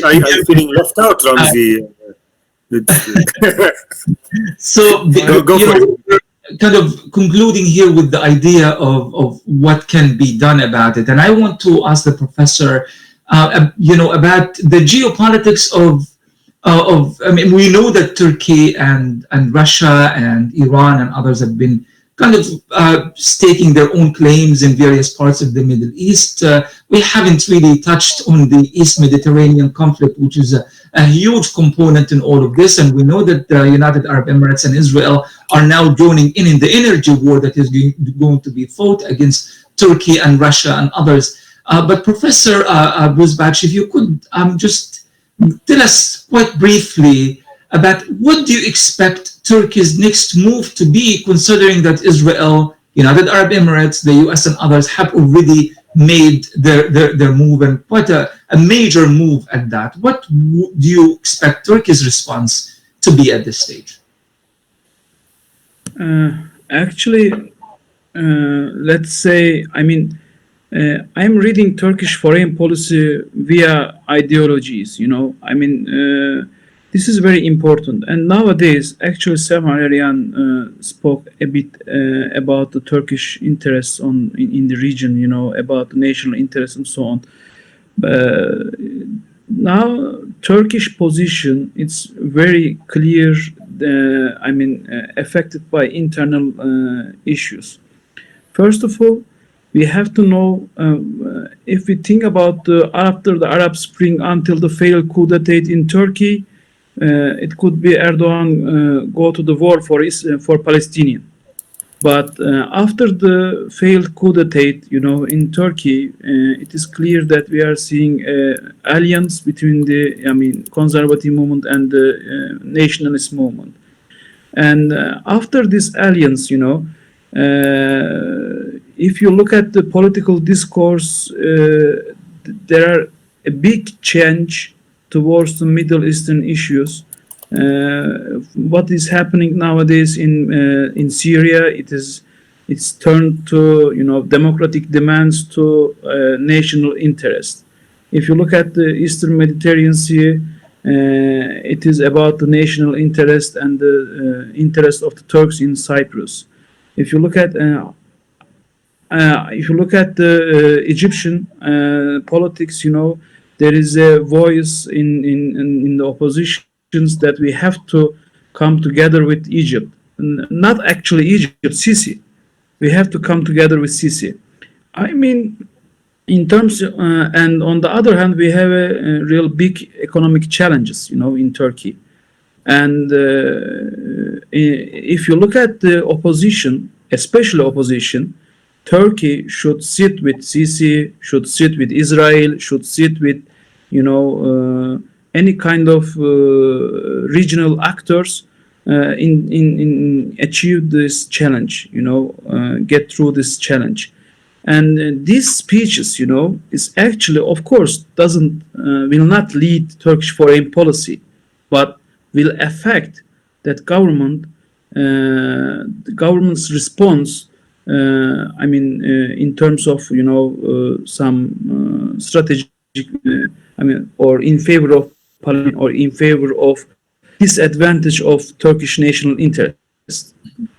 I'm feeling left out, Ramzi. So, go for it. Kind of concluding here with the idea of what can be done about it, and I want to ask the professor, about the geopolitics of. I mean, we know that Turkey and Russia and Iran and others have been kind of staking their own claims in various parts of the Middle East. We haven't really touched on the East Mediterranean conflict, which is a huge component in all of this. And we know that the United Arab Emirates and Israel are now joining in the energy war that is going to be fought against Turkey and Russia and others. But Professor Bozbas, if you could just tell us quite briefly about what do you expect Turkey's next move to be, considering that Israel, United Arab Emirates, the US and others have already made their move, and quite a major move at that. What do you expect Turkey's response to be at this stage? Actually, let's say, I'm reading Turkish foreign policy via ideologies, this is very important. And nowadays, actually, Sami Al-Arian spoke a bit about the Turkish interests in the region, about the national interests and so on. Now, Turkish position, it's very clear, affected by internal issues. First of all, we have to know, if we think about after the Arab Spring until the failed coup d'etat in Turkey, it could be Erdogan go to the war for Palestinian. But after the failed coup d'etat, in Turkey, it is clear that we are seeing alliance between the conservative movement and the nationalist movement. And after this alliance, if you look at the political discourse, there are a big change towards the Middle Eastern issues. What is happening nowadays in Syria? It's turned to democratic demands to national interest. If you look at the Eastern Mediterranean Sea, it is about the national interest and the interest of the Turks in Cyprus. If you look at the Egyptian politics, there is a voice in the oppositions that we have to come together with Egypt. Not actually Egypt, Sisi. We have to come together with Sisi. In terms, and on the other hand, we have a real big economic challenges, in Turkey. And if you look at the opposition, especially opposition, Turkey should sit with Sisi, should sit with Israel, should sit with, any kind of regional actors in achieve this challenge, get through this challenge. And these speeches, is actually, of course, will not lead Turkish foreign policy, but will affect that government, the government's response. In terms of some strategic, or in favor of Palestine, or in favor of disadvantage of Turkish national interest.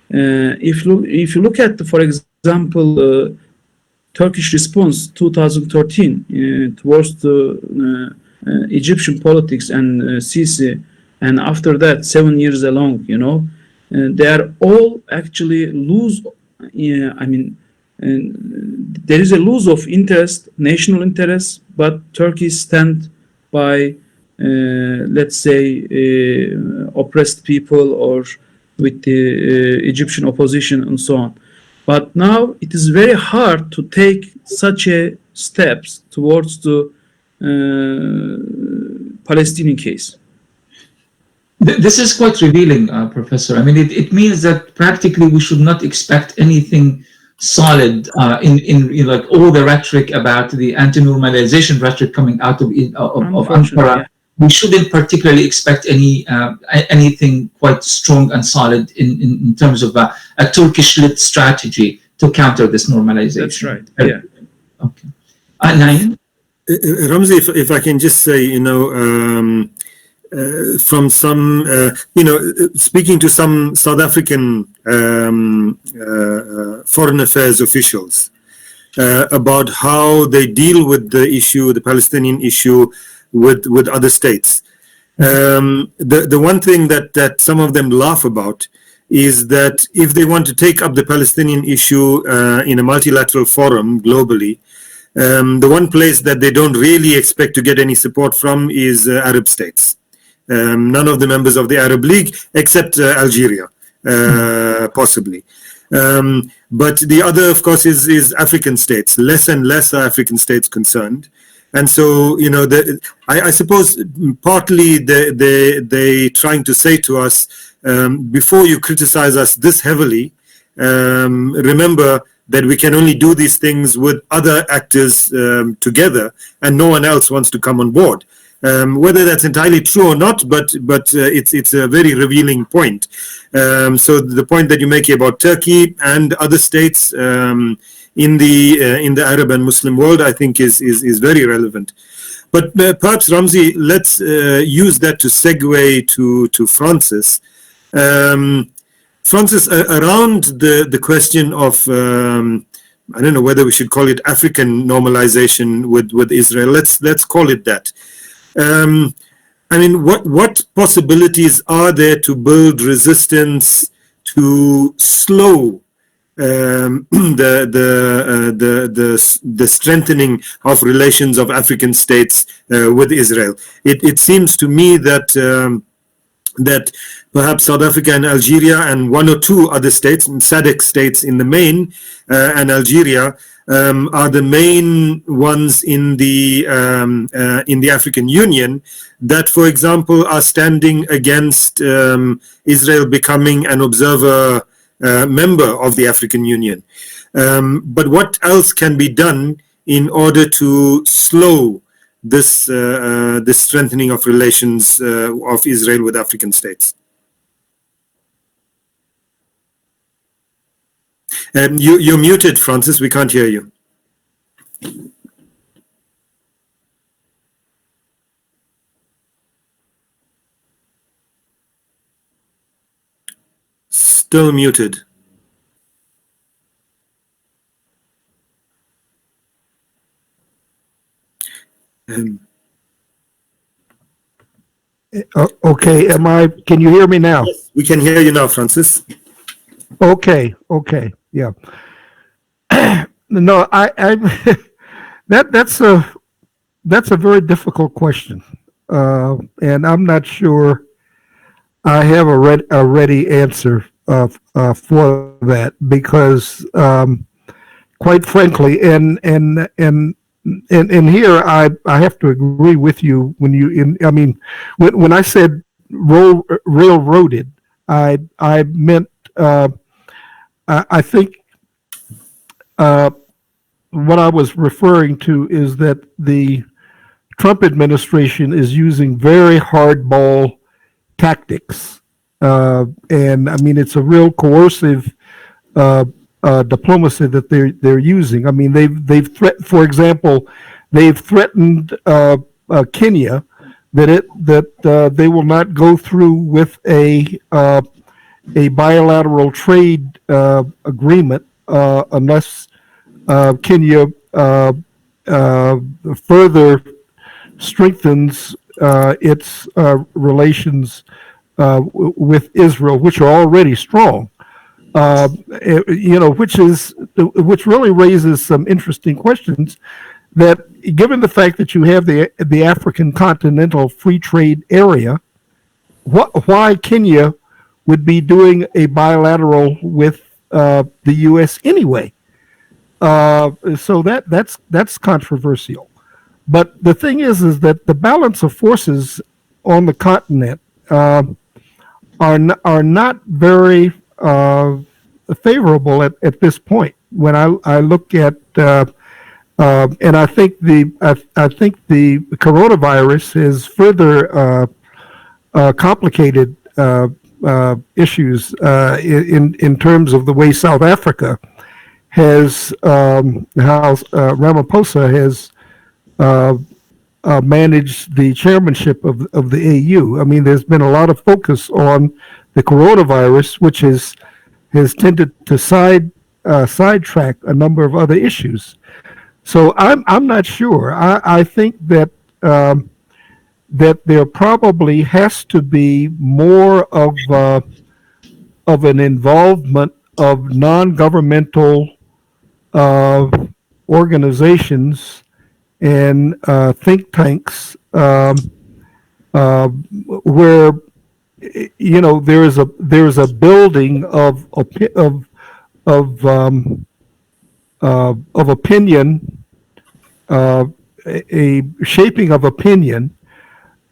If you look at, for example, Turkish response 2013 towards the Egyptian politics and Sisi, and after that 7 years along, they are all actually lose. There is a loss of interest, national interest, but Turkey stand by, let's say, oppressed people or with the Egyptian opposition and so on. But now it is very hard to take such a steps towards the Palestinian case. This is quite revealing, Professor. It means that practically we should not expect anything solid in like all the rhetoric about the anti-normalization rhetoric coming out of Ankara. Yeah. We shouldn't particularly expect anything quite strong and solid in terms of a Turkish-led strategy to counter this normalization. That's right. Yeah. Okay. Naim? Ramzi, if I can just say, from some, speaking to some South African foreign affairs officials about how they deal with the issue, the Palestinian issue, with other states. The one thing that some of them laugh about is that if they want to take up the Palestinian issue in a multilateral forum globally, the one place that they don't really expect to get any support from is Arab states. None of the members of the Arab League, except Algeria, possibly. But the other, of course, is African states. Less and less are African states concerned. And so, I suppose partly they trying to say to us, before you criticize us this heavily, remember that we can only do these things with other actors together, and no one else wants to come on board. Whether that's entirely true or not, but it's a very revealing point. So the point that you make here about Turkey and other states in the Arab and Muslim world, I think is very relevant. But perhaps, Ramzi, let's use that to segue to Francis. Francis, around the question of, I don't know whether we should call it African normalization with Israel. Let's call it that. I mean, what possibilities are there to build resistance to slow the strengthening of relations of African states with Israel? It seems to me that perhaps South Africa and Algeria and one or two other states, SADC states in the main, and Algeria are the main ones in the African Union that, for example, are standing against Israel becoming an observer member of the African Union. But what else can be done in order to slow this strengthening of relations of Israel with African states? You're muted, Francis. We can't hear you. Still muted. Okay, can you hear me now? Yes, we can hear you now, Francis. Okay, yeah. No, I that's a very difficult question, and I'm not sure I have a ready answer for that, because quite frankly, and here I have to agree with you when I said railroaded, I meant I think what I was referring to is that the Trump administration is using very hardball tactics, and I mean it's a real coercive diplomacy that they're using. I mean for example, they've threatened Kenya that they will not go through with a bilateral trade agreement unless Kenya further strengthens its relations with Israel, which are already strong. Which really raises some interesting questions. That given the fact that you have the African Continental Free Trade Area, why Kenya would be doing a bilateral with the U.S. anyway? So that's controversial. But the thing is that the balance of forces on the continent are not very favorable at this point. When I look at and I think the coronavirus has further complicated issues in terms of the way South Africa has how Ramaphosa has managed the chairmanship of the AU. I mean, there's been a lot of focus on the coronavirus, which has tended to sidetrack a number of other issues. So I'm not sure. I think that that there probably has to be more of an involvement of non-governmental organizations and think tanks where you know, there is a building of opinion, a shaping of opinion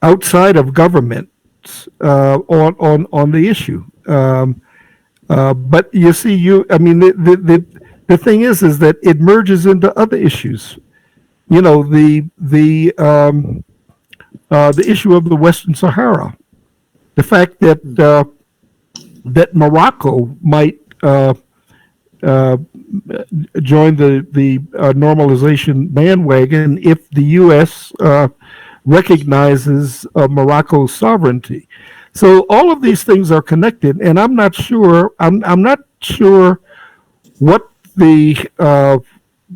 outside of government on the issue. But you see, I mean, the thing is that it merges into other issues. You know, the issue of the Western Sahara, the fact that that Morocco might join the normalization bandwagon if the U.S. Recognizes Morocco's sovereignty. So all of these things are connected, and I'm not sure. I'm not sure what the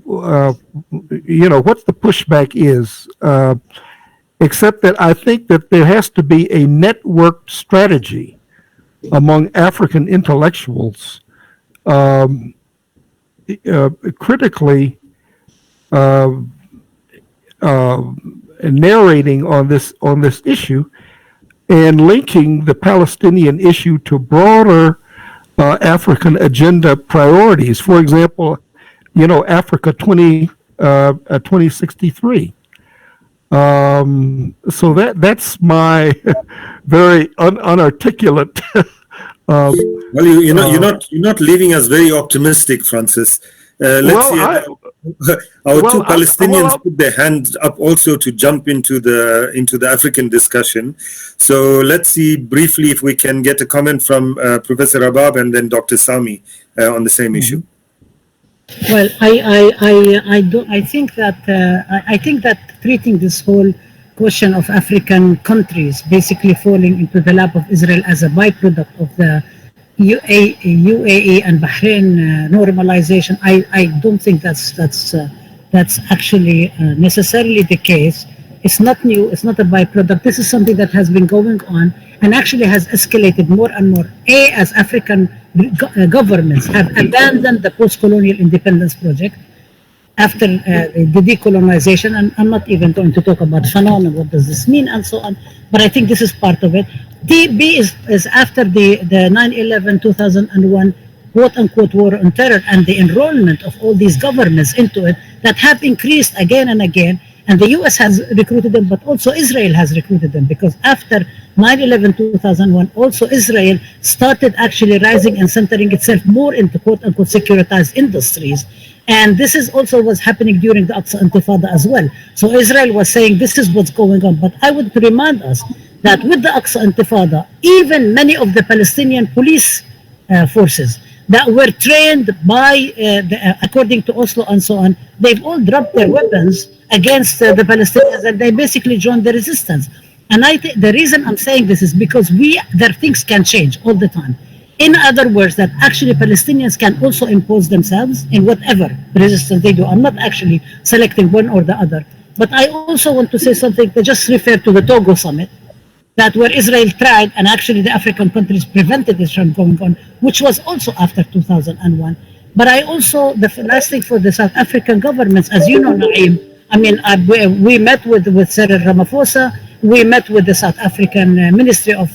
what the pushback is, except that I think that there has to be a networked strategy among African intellectuals, critically narrating on this issue and linking the Palestinian issue to broader African agenda priorities. For example, you know, Africa 2063. So that's my very unarticulate. Well, you're not leaving us very optimistic, Francis. Let's see. Our two Palestinians put their hands up also to jump into the African discussion. So let's see briefly if we can get a comment from Professor Rabab and then Dr. Sami on the same issue. Well, I think that treating this whole question of African countries basically falling into the lap of Israel as a byproduct of the UAE and Bahrain normalization, I don't think that's actually necessarily the case. It's not new. It's not a byproduct. This is something that has been going on and actually has escalated more and more. As African governments have abandoned the post-colonial independence project after the decolonization, and I'm not even going to talk about Fanon and what does this mean and so on, but I think this is part of it. B is after the 9/11 2001 quote-unquote war on terror and the enrollment of all these governments into it that have increased again and again, and the US has recruited them, but also Israel has recruited them, because after 9/11 2001, also Israel started actually rising and centering itself more into quote-unquote securitized industries. And this is also what's happening during the Aqsa Intifada as well. So Israel was saying this is what's going on. But I would remind us that with the Aqsa Intifada, even many of the Palestinian police forces that were trained by, according to Oslo and so on, they've all dropped their weapons against the Palestinians, and they basically joined the resistance. And I think the reason I'm saying this is because their things can change all the time. In other words, that actually Palestinians can also impose themselves in whatever resistance they do. I'm not actually selecting one or the other. But I also want to say something that just referred to the Togo summit, that where Israel tried, and actually the African countries prevented this from going on, which was also after 2001. But I also, the last thing for the South African governments, as you know, Naeem, I mean, we met with Cyril Ramaphosa, we met with the South African Ministry of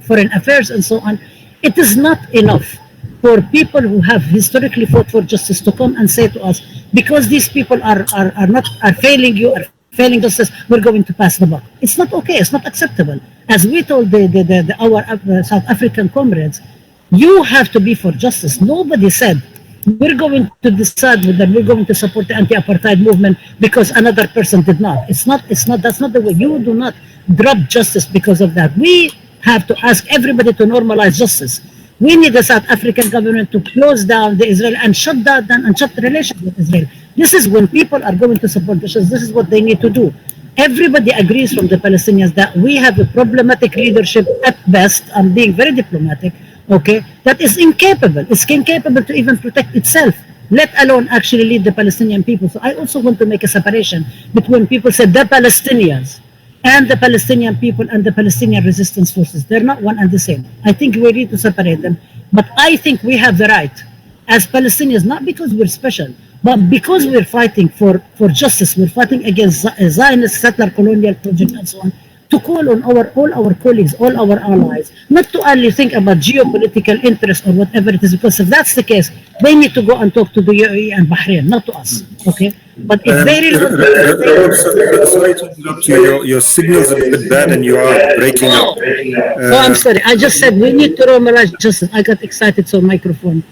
Foreign Affairs and so on. It is not enough for people who have historically fought for justice to come and say to us, because these people are failing you, are failing justice, we're going to pass the buck. It's not okay. It's not acceptable. As we told our South African comrades, you have to be for justice. Nobody said we're going to decide whether we're going to support the anti-apartheid movement because another person did not. It's not. That's not the way. You do not drop justice because of that. We have to ask everybody to normalize justice. We need the South African government to close down the Israel and shut that down and shut the relations with Israel. This is when people are going to support justice. This is what they need to do. Everybody agrees from the Palestinians that we have a problematic leadership at best. I'm being very diplomatic, okay, that is incapable. It's incapable to even protect itself, let alone actually lead the Palestinian people. So I also want to make a separation between people say the Palestinians and the Palestinian people and the Palestinian resistance forces. They're not one and the same. I think we need to separate them. But I think we have the right as Palestinians, not because we're special, but because we're fighting for justice. We're fighting against Zionist settler colonial project and so on. to call on all our colleagues, all our allies, not to only think about geopolitical interest or whatever it is, because if that's the case, they need to go and talk to the UAE and Bahrain, not to us. Okay, but if they really want sorry to interrupt you. Your signal's a bit bad and you are breaking up. oh, I'm sorry. I just said we need to normalize justice. I got excited, so microphone,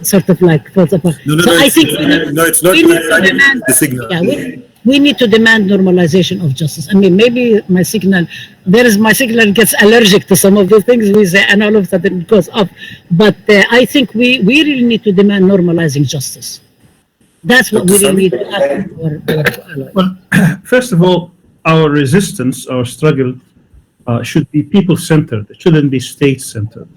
sort of like falls apart. So I think it's not we need to demand the signal. Yeah, we need to demand normalization of justice. I mean, maybe my signal gets allergic to some of the things we say, and all of a sudden it goes up. But I think we really need to demand normalizing justice. That's what we really need to ask our allies. Well, first of all, our resistance, our struggle should be people-centered. It shouldn't be state-centered.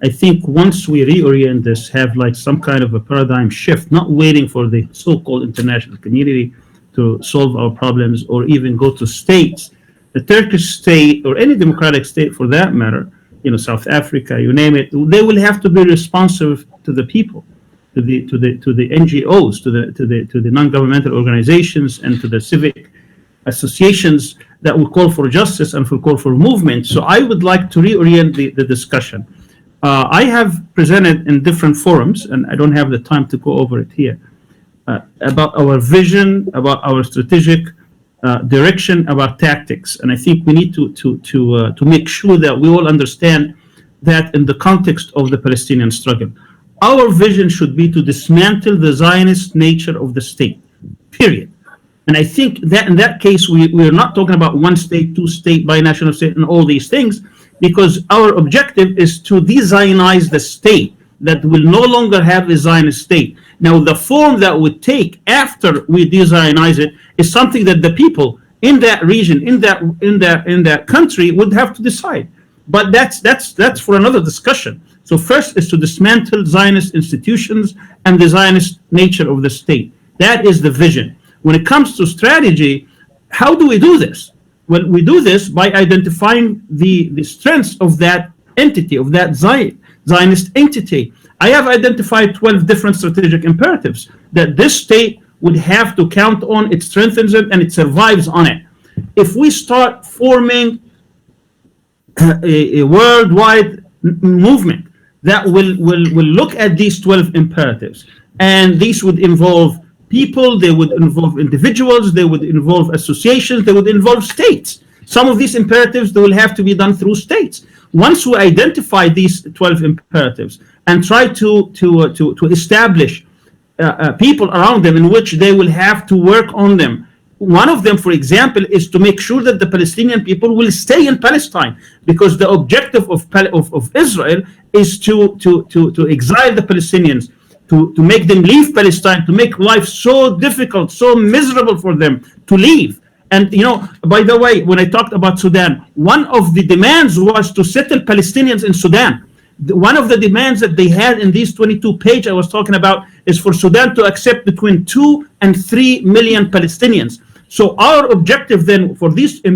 I think once we reorient this, have like some kind of a paradigm shift, not waiting for the so-called international community to solve our problems or even go to states. The Turkish state or any democratic state for that matter, South Africa, you name it, they will have to be responsive to the people, to the NGOs, to the non-governmental organizations and to the civic associations that will call for justice and will call for movement. So I would like to reorient the discussion. I have presented in different forums, and I don't have the time to go over it here, about our vision, about our strategic direction, about tactics. And I think we need to make sure that we all understand that in the context of the Palestinian struggle. Our vision should be to dismantle the Zionist nature of the state, period. And I think that in that case, we're not talking about one state, two state, binational state, and all these things, because our objective is to de-Zionize the state that will no longer have a Zionist state. Now, the form that would take after we de-Zionize it is something that the people in that region, in that country, would have to decide. But that's for another discussion. So first is to dismantle Zionist institutions and the Zionist nature of the state. That is the vision. When it comes to strategy, how do we do this? Well, we do this by identifying the strengths of that entity, of that Zionist entity. I have identified 12 different strategic imperatives that this state would have to count on. It strengthens it and it survives on it. If we start forming a worldwide movement that will look at these 12 imperatives, and these would involve people, they would involve individuals, they would involve associations, they would involve states. Some of these imperatives, they will have to be done through states. Once we identify these 12 imperatives and try to establish people around them in which they will have to work on them. One of them, for example, is to make sure that the Palestinian people will stay in Palestine, because the objective of Israel is to exile the Palestinians, to make them leave Palestine, to make life so difficult, so miserable for them to leave. And, by the way, when I talked about Sudan, one of the demands was to settle Palestinians in Sudan. One of the demands that they had in these 22 pages I was talking about is for Sudan to accept between 2 and 3 million Palestinians. So our objective then for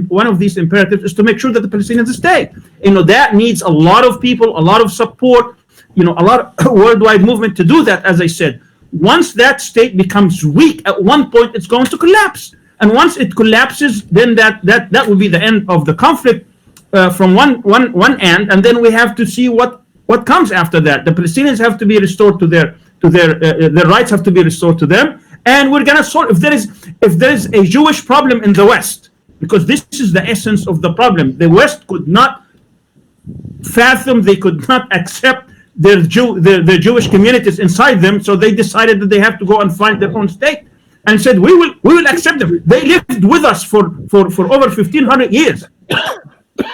one of these imperatives is to make sure that the Palestinians stay. That needs a lot of people, a lot of support, a lot of worldwide movement to do that. As I said, once that state becomes weak, at one point it's going to collapse. And once it collapses, then that will be the end of the conflict from one end. And then we have to see what comes after that. The Palestinians have to be restored to their rights have to be restored to them. And we're gonna solve if there is a Jewish problem in the West, because this is the essence of the problem. The West could not fathom, they could not accept their Jewish communities inside them, so they decided that they have to go and find their own state, and said we will accept them. They lived with us for over 1,500 years.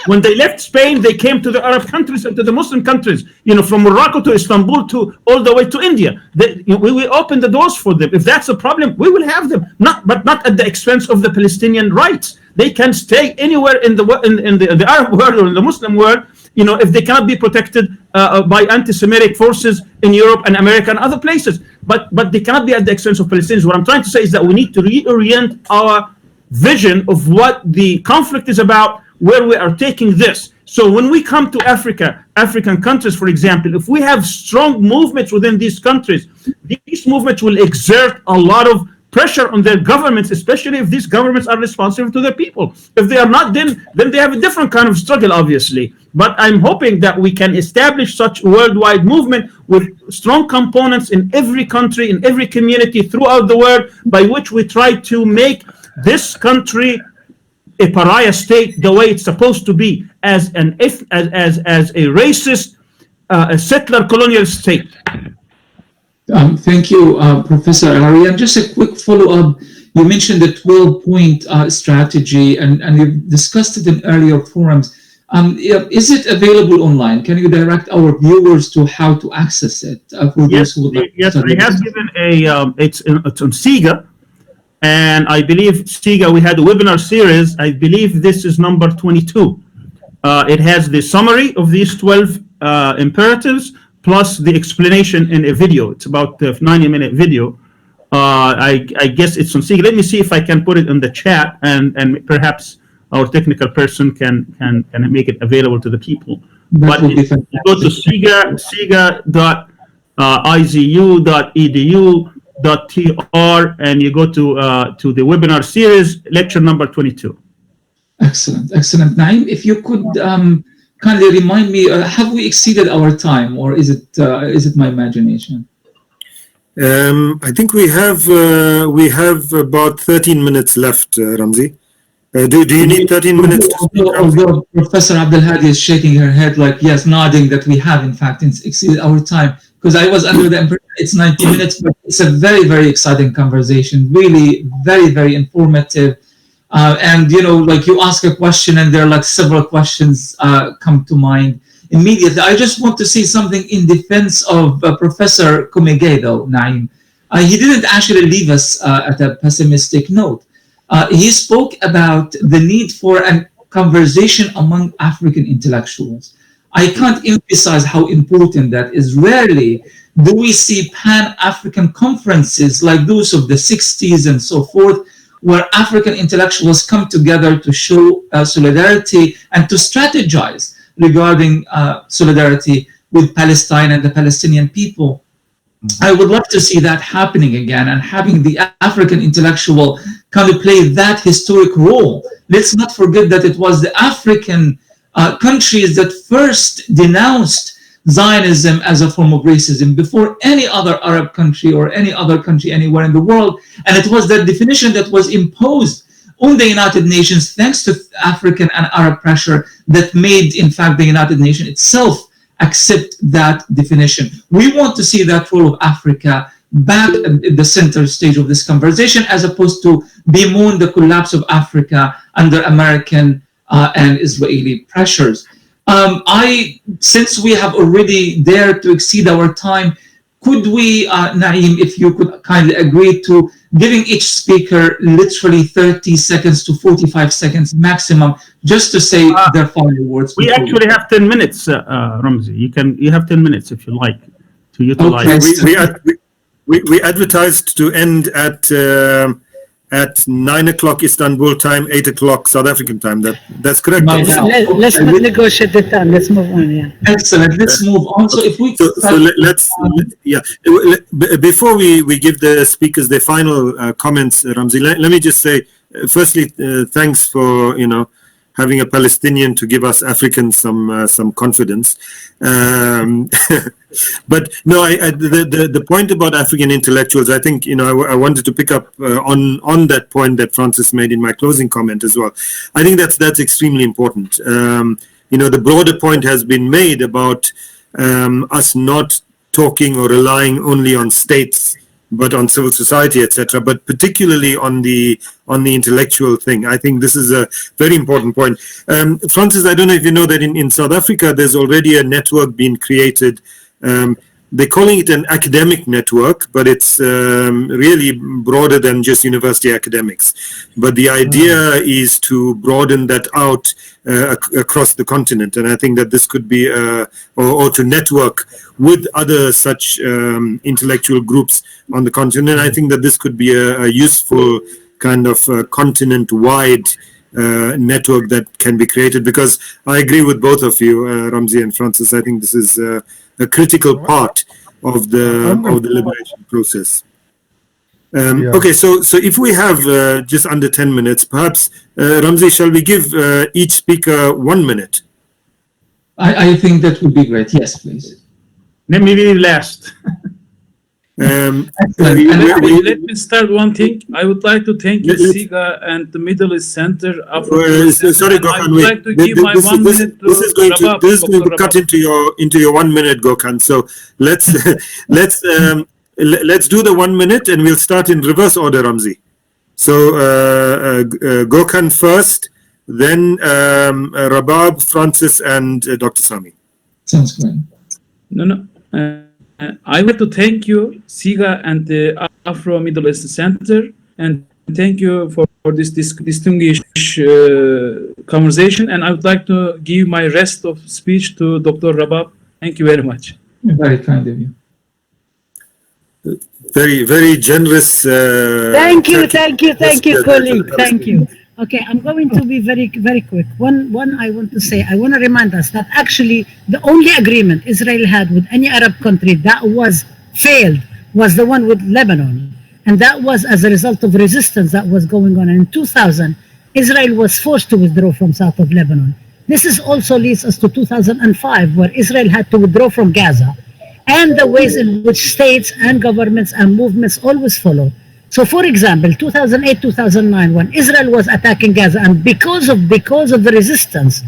When they left Spain, they came to the Arab countries and to the Muslim countries, from Morocco to Istanbul to all the way to India. We will open the doors for them. If that's a problem, we will have them, but not at the expense of the Palestinian rights. They can stay anywhere in the Arab world or in the Muslim world, if they cannot be protected by anti-Semitic forces in Europe and America and other places. But they cannot be at the expense of Palestinians. What I'm trying to say is that we need to reorient our vision of what the conflict is about, where we are taking this. So when we come to African countries, for example, if we have strong movements within these countries, these movements will exert a lot of pressure on their governments, especially if these governments are responsive to their people. If they are not, then they have a different kind of struggle, obviously. But I'm hoping that we can establish such a worldwide movement with strong components in every country, in every community throughout the world, by which we try to make this country a pariah state the way it's supposed to be, as a racist, a settler colonial state. Thank you, Professor Al-Arian. Just a quick follow-up. You mentioned the 12-point strategy, and you've discussed it in earlier forums. Is it available online? Can you direct our viewers to how to access it? For Yes, those who would like yes, to I have given it's on CIGA, and I believe CIGA, we had a webinar series. I believe this is number 22. It has the summary of these 12 imperatives, plus the explanation in a video. It's about a 90-minute video. I guess it's on CIGA. Let me see if I can put it in the chat, and perhaps our technical person can make it available to the people. But you go to CIGA.izu.edu.tr, and you go to the webinar series, lecture number 22. Excellent, excellent. Naeem, if you could kindly remind me, have we exceeded our time, or is it my imagination? I think we have about 13 minutes left, Ramzi. Do you need 13 minutes to speak? Although Professor Abdulhadi is shaking her head like yes, nodding that we have in fact exceeded our time, because I was under the impression it's 90 minutes, but it's a very, very exciting conversation, really very, very informative. And like you ask a question and there are like several questions come to mind immediately. I just want to say something in defense of Professor Korengay, though, Naeem. He didn't actually leave us at a pessimistic note. He spoke about the need for a conversation among African intellectuals. I can't emphasize how important that is. Rarely do we see Pan-African conferences like those of the 60s and so forth, where African intellectuals come together to show solidarity and to strategize regarding solidarity with Palestine and the Palestinian people. I would love to see that happening again, and having the African intellectual kind of play that historic role. Let's not forget that it was the African countries that first denounced Zionism as a form of racism before any other Arab country or any other country anywhere in the world. And it was that definition that was imposed on the United Nations thanks to African and Arab pressure that made, in fact, the United Nations itself accept that definition. We want to see that role of Africa back at the center stage of this conversation, as opposed to bemoan the collapse of Africa under American and Israeli pressures. Since we have already dared to exceed our time, could we, Naeem, if you could kindly agree to giving each speaker literally 30 seconds to 45 seconds maximum, just to say their final words. We actually have 10 minutes, Ramzi. You have 10 minutes if you like to utilize. Okay. We advertised to end at 9 o'clock Istanbul time, 8 o'clock South African time. That's correct. Let's not negotiate the time. Let's move on. Yeah. Excellent. Let's move on. So if we before we give the speakers their final comments, Ramzi, let me just say, firstly, thanks for having a Palestinian to give us Africans some confidence. But no, the point about African intellectuals, I think I wanted to pick up on that point that Francis made in my closing comment as well. I think that's extremely important. The broader point has been made about us not talking or relying only on states, but on civil society, etc., but particularly on the intellectual thing. I think this is a very important point. Francis, I don't know if you know that in South Africa, there's already a network being created. They're calling it an academic network, but it's really broader than just university academics. But the idea is to broaden that out across the continent. And I think that this could be, or to network with other such intellectual groups on the continent. I think that this could be a useful kind of continent-wide network that can be created, because I agree with both of you, Ramzi and Francis. I think this is a critical part of the liberation process. Yeah. Okay, so if we have just under 10 minutes, perhaps, Ramzi, shall we give each speaker 1 minute? I think that would be great. Yes, please. Let me be last. Let me start one thing. I would like to thank CIGA and the Middle East Center. Sorry, Gokhan, I would like to give my 1 minute to Rabab. This is going to cut into your 1 minute, Gokhan. So let's let's do the 1 minute, and we'll start in reverse order, Ramzi. So Gokhan first, then Rabab, Francis, and Dr. Sami. Sounds great. No. I want to thank you, CIGA and the Afro-Middle East Center, and thank you for this distinguished conversation. And I would like to give my rest of speech to Dr. Rabab. Thank you very much. Very kind of you. Very, very generous. Thank you, colleague. Thank you. Okay, I'm going to be very, very quick. One, I want to say, I want to remind us that actually the only agreement Israel had with any Arab country that was failed was the one with Lebanon. And that was as a result of resistance that was going on. And in 2000, Israel was forced to withdraw from south of Lebanon. This is also leads us to 2005, where Israel had to withdraw from Gaza, and the ways in which states and governments and movements always follow. So, for example, 2008, 2009, when Israel was attacking Gaza, and because of the resistance,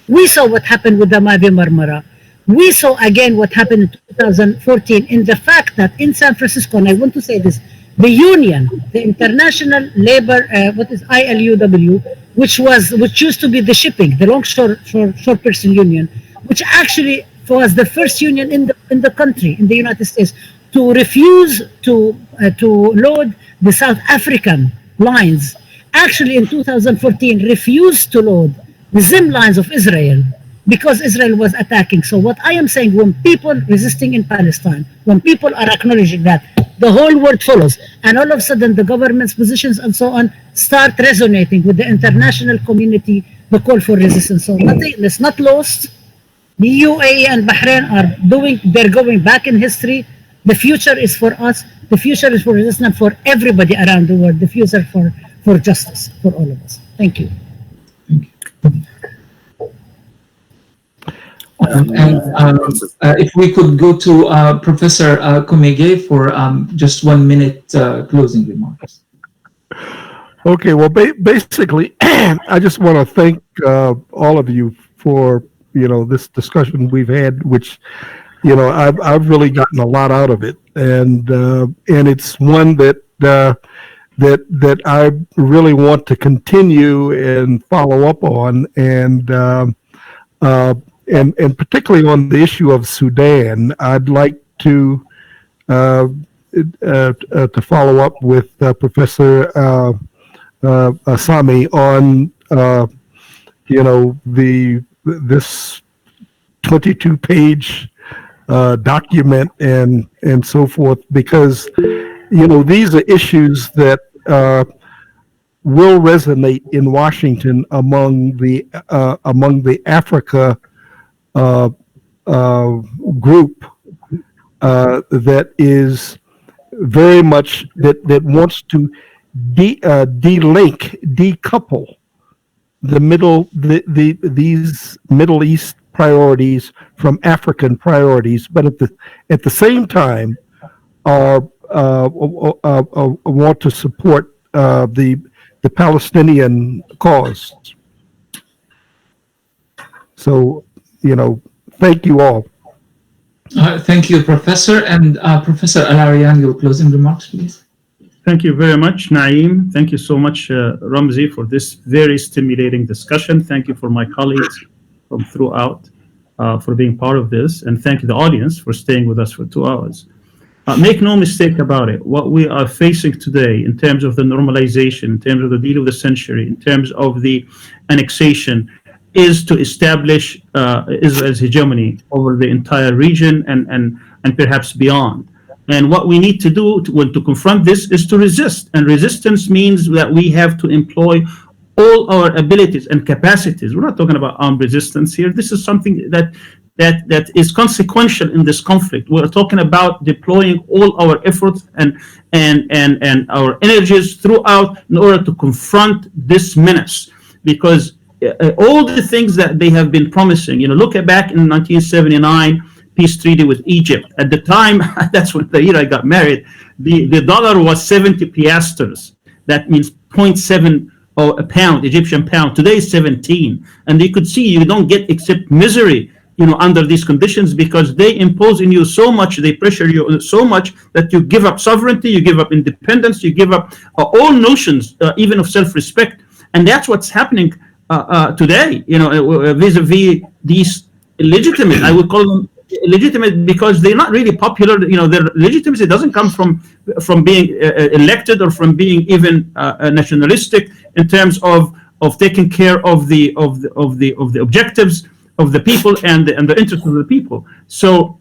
we saw what happened with the Mavi Marmara. We saw again what happened in 2014 in the fact that in San Francisco, and I want to say this, the union, the International Labor, ILUW, which used to be the shipping, the Longshore Person Union, which actually was the first union in the country, in the United States, to refuse to load the South African lines, actually in 2014 refused to load the Zim lines of Israel because Israel was attacking. So what I am saying, when people resisting in Palestine, when people are acknowledging that, the whole world follows, and all of a sudden the government's positions and so on start resonating with the international community, the call for resistance. So nothing, it's not lost. The UAE and Bahrain they're going back in history. The future is for us. The future is for resistance for everybody around the world. The future for justice for all of us. Thank you. If we could go to Professor Korengay for just 1 minute closing remarks. Okay, well, basically, I just want to thank all of you for this discussion we've had, which I've really gotten a lot out of it, and it's one that I really want to continue and follow up on, and particularly on the issue of Sudan, I'd like to follow up with Professor Sami on this 22-page document and so forth, because these are issues that will resonate in Washington among the Africa group that is very much that wants to decouple these Middle East priorities from African priorities, but at the same time want to support the Palestinian cause. So, thank you all. Thank you, Professor. And Professor Al-Arian, your closing remarks, please. Thank you very much, Naeem. Thank you so much, Ramzi, for this very stimulating discussion. Thank you for my colleagues from throughout for being part of this. And thank you, the audience, for staying with us for 2 hours. Make no mistake about it. What we are facing today in terms of the normalization, in terms of the deal of the century, in terms of the annexation, is to establish Israel's hegemony over the entire region and perhaps beyond. And what we need to do to confront this is to resist. And resistance means that we have to employ all our abilities and capacities. We're not talking about armed resistance here. This is something that that is consequential in this conflict. We're talking about deploying all our efforts and our energies throughout in order to confront this menace, because all the things that they have been promising, look back in 1979 peace treaty with Egypt. At the time, that's when the year I got married, the dollar was 70 piastres. That means 0.7 a pound, Egyptian pound. Today is 17. And you could see you don't get except misery, under these conditions, because they impose in you so much, they pressure you so much that you give up sovereignty, you give up independence, you give up all notions, even of self-respect. And that's what's happening today, vis-a-vis these illegitimate, I would call them legitimate because they're not really popular. Their legitimacy doesn't come from being elected or from being even nationalistic in terms of taking care of the objectives of the people and the interests of the people. So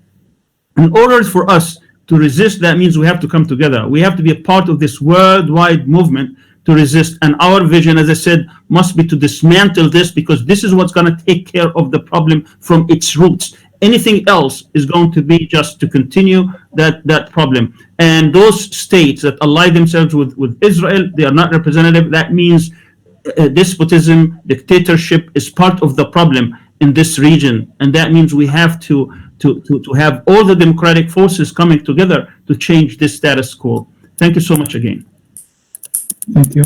in order for us to resist, that means we have to come together. We have to be a part of this worldwide movement to resist. And our vision, as I said, must be to dismantle this, because this is what's going to take care of the problem from its roots. Anything else is going to be just to continue that problem. And those states that ally themselves with Israel, they are not representative. That means despotism, dictatorship is part of the problem in this region. And that means we have to have all the democratic forces coming together to change this status quo. Thank you so much again. Thank you.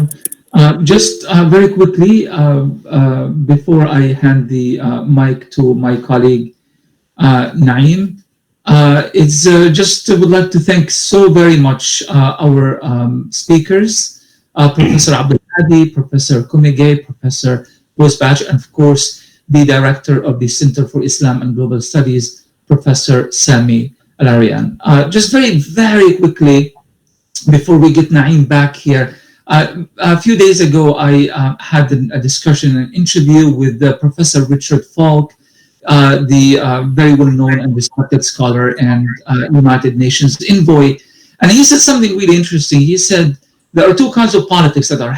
Just very quickly, before I hand the mic to my colleague, Naeem, it's just would like to thank so very much our speakers, Professor Abdulhadi, Professor Korengay, Professor Bozbas, and of course the Director of the Center for Islam and Global Studies, Professor Sami Al-Arian. Just very, very quickly, before we get Naeem back here, a few days ago I had a discussion, an interview with Professor Richard Falk, the very well-known and respected scholar and United Nations envoy. And he said something really interesting. He said there are two kinds of politics that are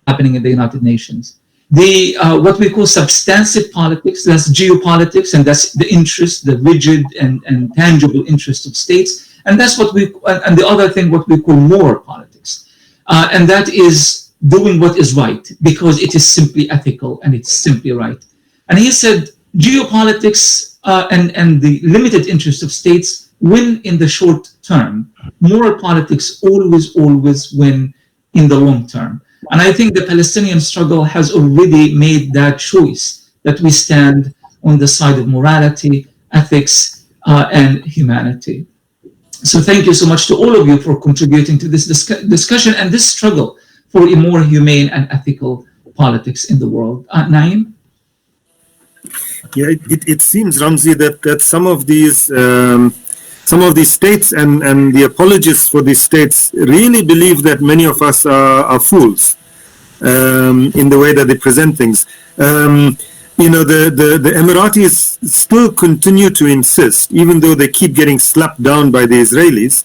happening in the United Nations. The what we call substantive politics, that's geopolitics, and that's the interest, the rigid and tangible interest of states. And that's what and the other thing, what we call moral politics. And that is doing what is right because it is simply ethical and it's simply right. And he said, geopolitics and the limited interest of states win in the short term. Moral politics always win in the long term. And I think the Palestinian struggle has already made that choice, that we stand on the side of morality, ethics, and humanity. So thank you so much to all of you for contributing to this discussion and this struggle for a more humane and ethical politics in the world. Naeem? Yeah, it seems, Ramzi, that some of these states and the apologists for these states really believe that many of us are fools in the way that they present things. The Emiratis still continue to insist, even though they keep getting slapped down by the Israelis,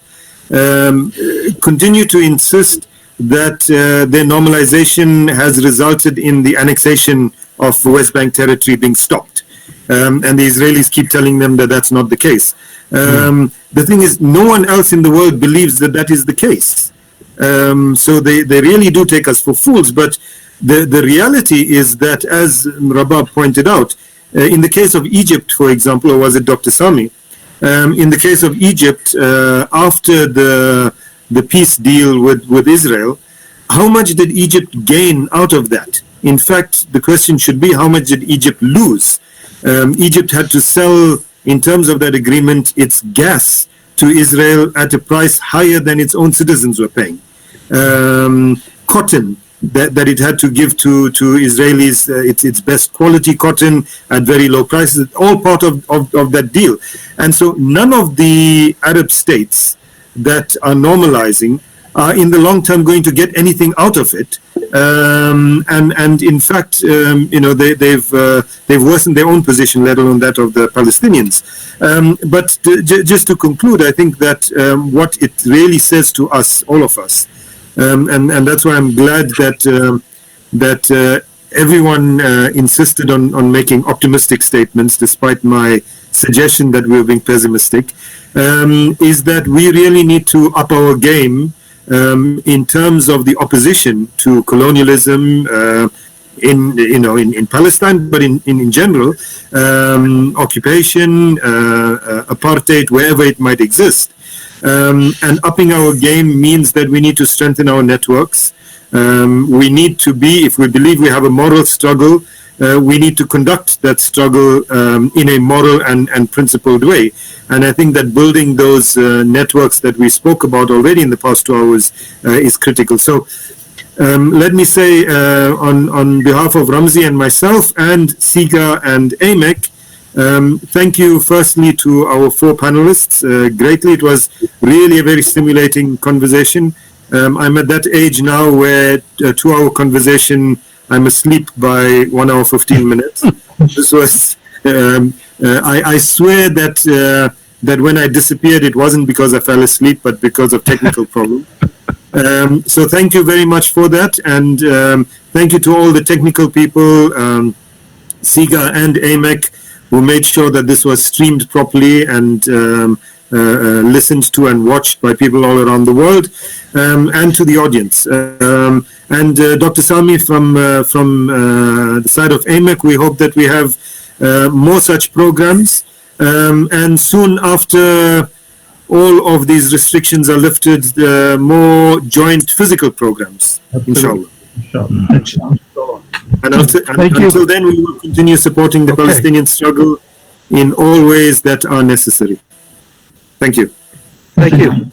continue to insist that their normalization has resulted in the annexation of West Bank territory being stopped. And the Israelis keep telling them that that's not the case. The thing is, no one else in the world believes that that is the case. So they really do take us for fools. But the reality is that, as Rabab pointed out, in the case of Egypt, for example, or was it Dr. Sami? In the case of Egypt, after the peace deal with Israel, how much did Egypt gain out of that? In fact, the question should be, how much did Egypt lose? Egypt had to sell, in terms of that agreement, its gas to Israel at a price higher than its own citizens were paying. Cotton that it had to give to Israelis, its best quality cotton at very low prices, all part of that deal. And so none of the Arab states that are normalizing are in the long term going to get anything out of it. And in fact, they've worsened their own position, let alone that of the Palestinians. But just to conclude, I think that what it really says to us, all of us, and that's why I'm glad that everyone insisted on making optimistic statements, despite my suggestion that we're being pessimistic, is that we really need to up our game in terms of the opposition to colonialism in Palestine, but in general, occupation, apartheid, wherever it might exist. And upping our game means that we need to strengthen our networks. We need to be, if we believe we have a moral struggle, we need to conduct that struggle in a moral and principled way. And I think that building those networks that we spoke about already in the past 2 hours is critical. So let me say on behalf of Ramzi and myself and CIGA and AMEC, thank you firstly to our 4 panelists greatly. It was really a very stimulating conversation. I'm at that age now where a 2-hour conversation, I'm asleep by 1 hour 15 minutes. This was I swear that when I disappeared, it wasn't because I fell asleep, but because of technical problems. So thank you very much for that, and thank you to all the technical people, CIGA and AMEC, who made sure that this was streamed properly and listened to and watched by people all around the world, and to the audience. And Dr. Sami from the side of AMEC, we hope that we have more such programs, and soon after all of these restrictions are lifted, more joint physical programs, inshallah. And until then, we will continue supporting the Palestinian struggle in all ways that are necessary. Thank you. Thank you.